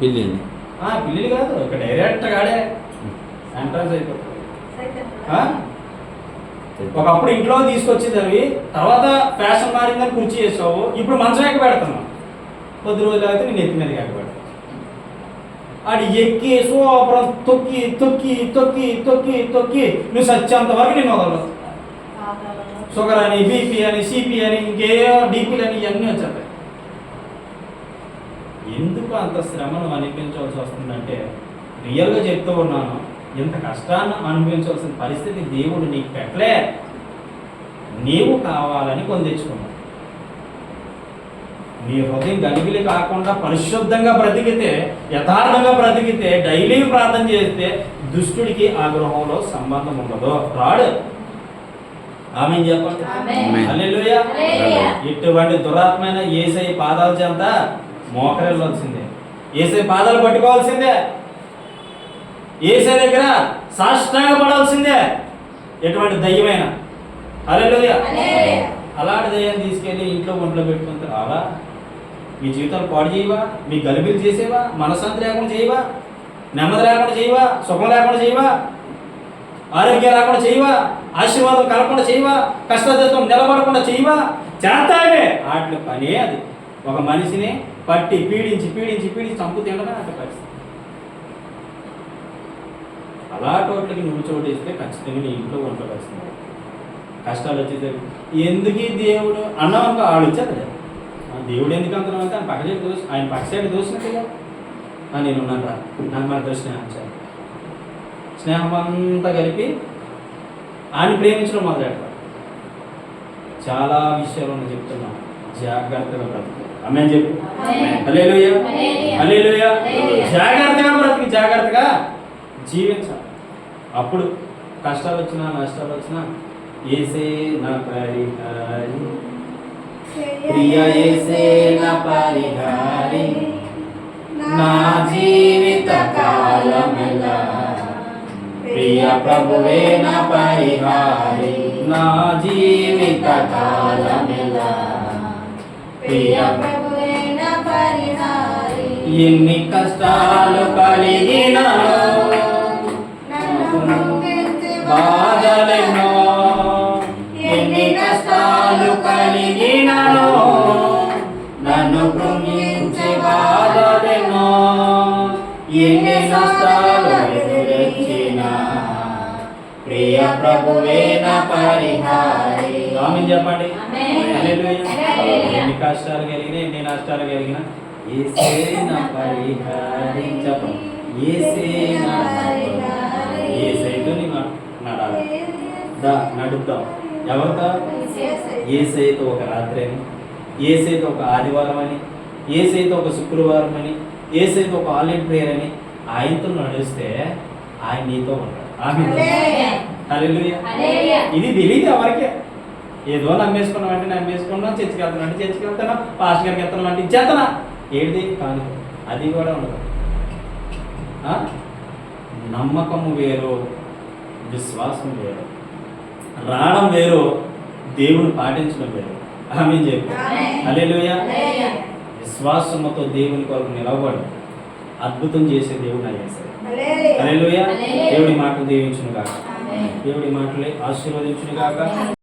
పిల్లిని కాదు, ఇక్కడ డైరెక్ట్ గాడే ఎంట్రన్స్ అయిపోతుంది. ఒకప్పుడు ఇంట్లో తీసుకొచ్చింది అవి, తర్వాత ఫ్యాషన్ మారిందని కుర్చీ చేసావు, ఇప్పుడు మంచం ఎక్క పెడుతున్నావు. కొద్ది రోజులు అయితే నేను ఎత్తి మీదకి ఎక్క పెడతాను. అది ఎక్కి సోపరం తొక్కి తొక్కి తొక్కి తొక్కి తొక్కి నువ్వు సచ్చేంత వరకు నేను వదలదు. షుగర్ అని, బీపీ అని, సిపి అని, ఇంకే డీపీలు అని ఇవన్నీ వచ్చేస్తాయి. ఎందుకు అంత శ్రమను అనిపించవలసి వస్తుందంటే, రియల్గా చెప్తూ ఉన్నాను, ఇంత కష్టాన్ని అనుభవించవలసిన పరిస్థితి దేవుడు నీకు పెట్టలే, నీవు కావాలని కొని తెచ్చుకున్నావు. నీ హృదయం గలిబిలి కాకుండా పరిశుద్ధంగా బ్రతికితే, యథార్థంగా బ్రతికితే, డైలీ ప్రార్థన చేస్తే దుష్టుడికి ఆ గృహంలో సంబంధం ఉండదు, రాడు. ఆమేన్ చెప్పండి. హల్లెలూయా. ఇటువంటి దురాత్మైన యేసయ్య పాదాల చెంత మోకరిల్లాల్సిందే, యేసయ్య పాదాలు పట్టుకోవాల్సిందే, యేసయ్య దగ్గర సాష్టాంగ పడాల్సిందే. ఎటువంటి దయ్యమైన. హల్లెలూయా. అలాంటి దయ్యాన్ని తీసుకెళ్ళి ఇంట్లో ఒంట్లో పెట్టుకుంటే రావా? మీ జీవితాలు పాడు చేయవా? మీ గలిబిలు చేసేవా? మనశ్శాంతి లేకుండా చేయవా? నెమ్మది లేకుండా చేయవా? సుఖం లేకుండా చేయవా? ఆరోగ్యం లేకుండా చేయవా? ఆశీర్వాదం కలగకుండా చేయవా? కష్టదత్వం నిలబడకుండా చేయవా? చేస్తావే వాటి పనే అది. ఒక మనిషిని పట్టి పీడించి పీడించి పీడించి చంపు తినడమే అంటే పరిస్థితి. అలాంటి వాటికి నువ్వు చోటిస్తే ఖచ్చితంగా నీ ఇంట్లో ఒంట్లో పరిస్థితి. కష్టాలు వచ్చేసరికి ఎందుకు దేవుడు అన్నామనుకో, ఆడు వచ్చారు కదా, దేవుడు ఎందుకు అంటున్నావు అంటే ఆయన పక్క సైడ్ దోసినట్టుగా నేను ఉన్నాను రా, నాకు మన స్నేహం చాలు. స్నేహం అంతా కలిపి ఆయన ప్రేమించడం మొదలెడతాడు. చాలా విషయాలు ఉన్నాయి చెప్తున్నాను, జాగ్రత్తగా బ్రతుకు. ఆమేన్ చెప్పు. హల్లెలూయా. హల్లెలూయా. జాగ్రత్తగా బ్రతికి జాగ్రత్తగా జీవించాలి. అప్పుడు కష్టాలు వచ్చినా నష్టాలు వచ్చినా యేసే నా పరిహారి, ప్రియ యేసే నా పరిహారి, నా జీవిత కాలమెల్లా ప్రియ ప్రభువే నా పరిహారి, నా జీవిత కాలమెల్లా ప్రియ ప్రభువే నా పరిహారి. ఎన్ని కష్టాలు కలిగినను, బాధలెన్నో, ఎన్ని కష్టాలు కలిగినను, నన్ను కృంగించే బాధలెన్నో, ఎన్ని నష్టాలు ఎదురొచ్చినా ప్రియ ప్రభువే నా పరిహారి. ఆమేన్ చెప్పండి. హల్లెలూయా. ఎన్ని కష్టాలు కలిగినా, ఎన్ని నష్టాలు కలిగినా యేసే నా పరిహారి. చెప్పండి, యేసే నా పరిహారి. యేసయ్యతో నీ నడాలి, నడుద్దాం. ఎవరితో? యేసయ్యతో ఒక రాత్రి అని, యేసయ్యతో ఒక ఆదివారం అని, యేసయ్యతో ఒక శుక్రవారం అని, యేసయ్యతో ఒక ఆన్లైన్ ప్రేయర్ అని ఆయనతో నడిస్తే ఆయన నీతో ఉంటాడు. హల్లెలూయా. ఇది తెలియదు ఎవరికే. ఏదో నమ్మేసుకున్నాం అంటే నమ్మేసుకున్నాం, చర్చికి వెళ్తున్నాం అంటే చర్చికి వెళ్తున్నాం, పాస్టర్ గారికి వెళ్తున్నాం అంటే ఇచ్చేస్తున్నా, ఏడిది కాదు. అది కూడా ఉండదు. నమ్మకము వేరు, విశ్వాసం వేరు, రావడం వేరు, దేవుడు పాటించడం వేరు. ఆమేన్ చెప్పు. హల్లెలూయా. విశ్వాసముతో దేవుని కొరకు నిలబడి అద్భుతం చేసే దేవుడు నా యేసయ్య. హల్లెలూయా. దేవుడి మాటలు దీవించును గాక, దేవుడి మాటలే ఆశీర్వదించును గాక.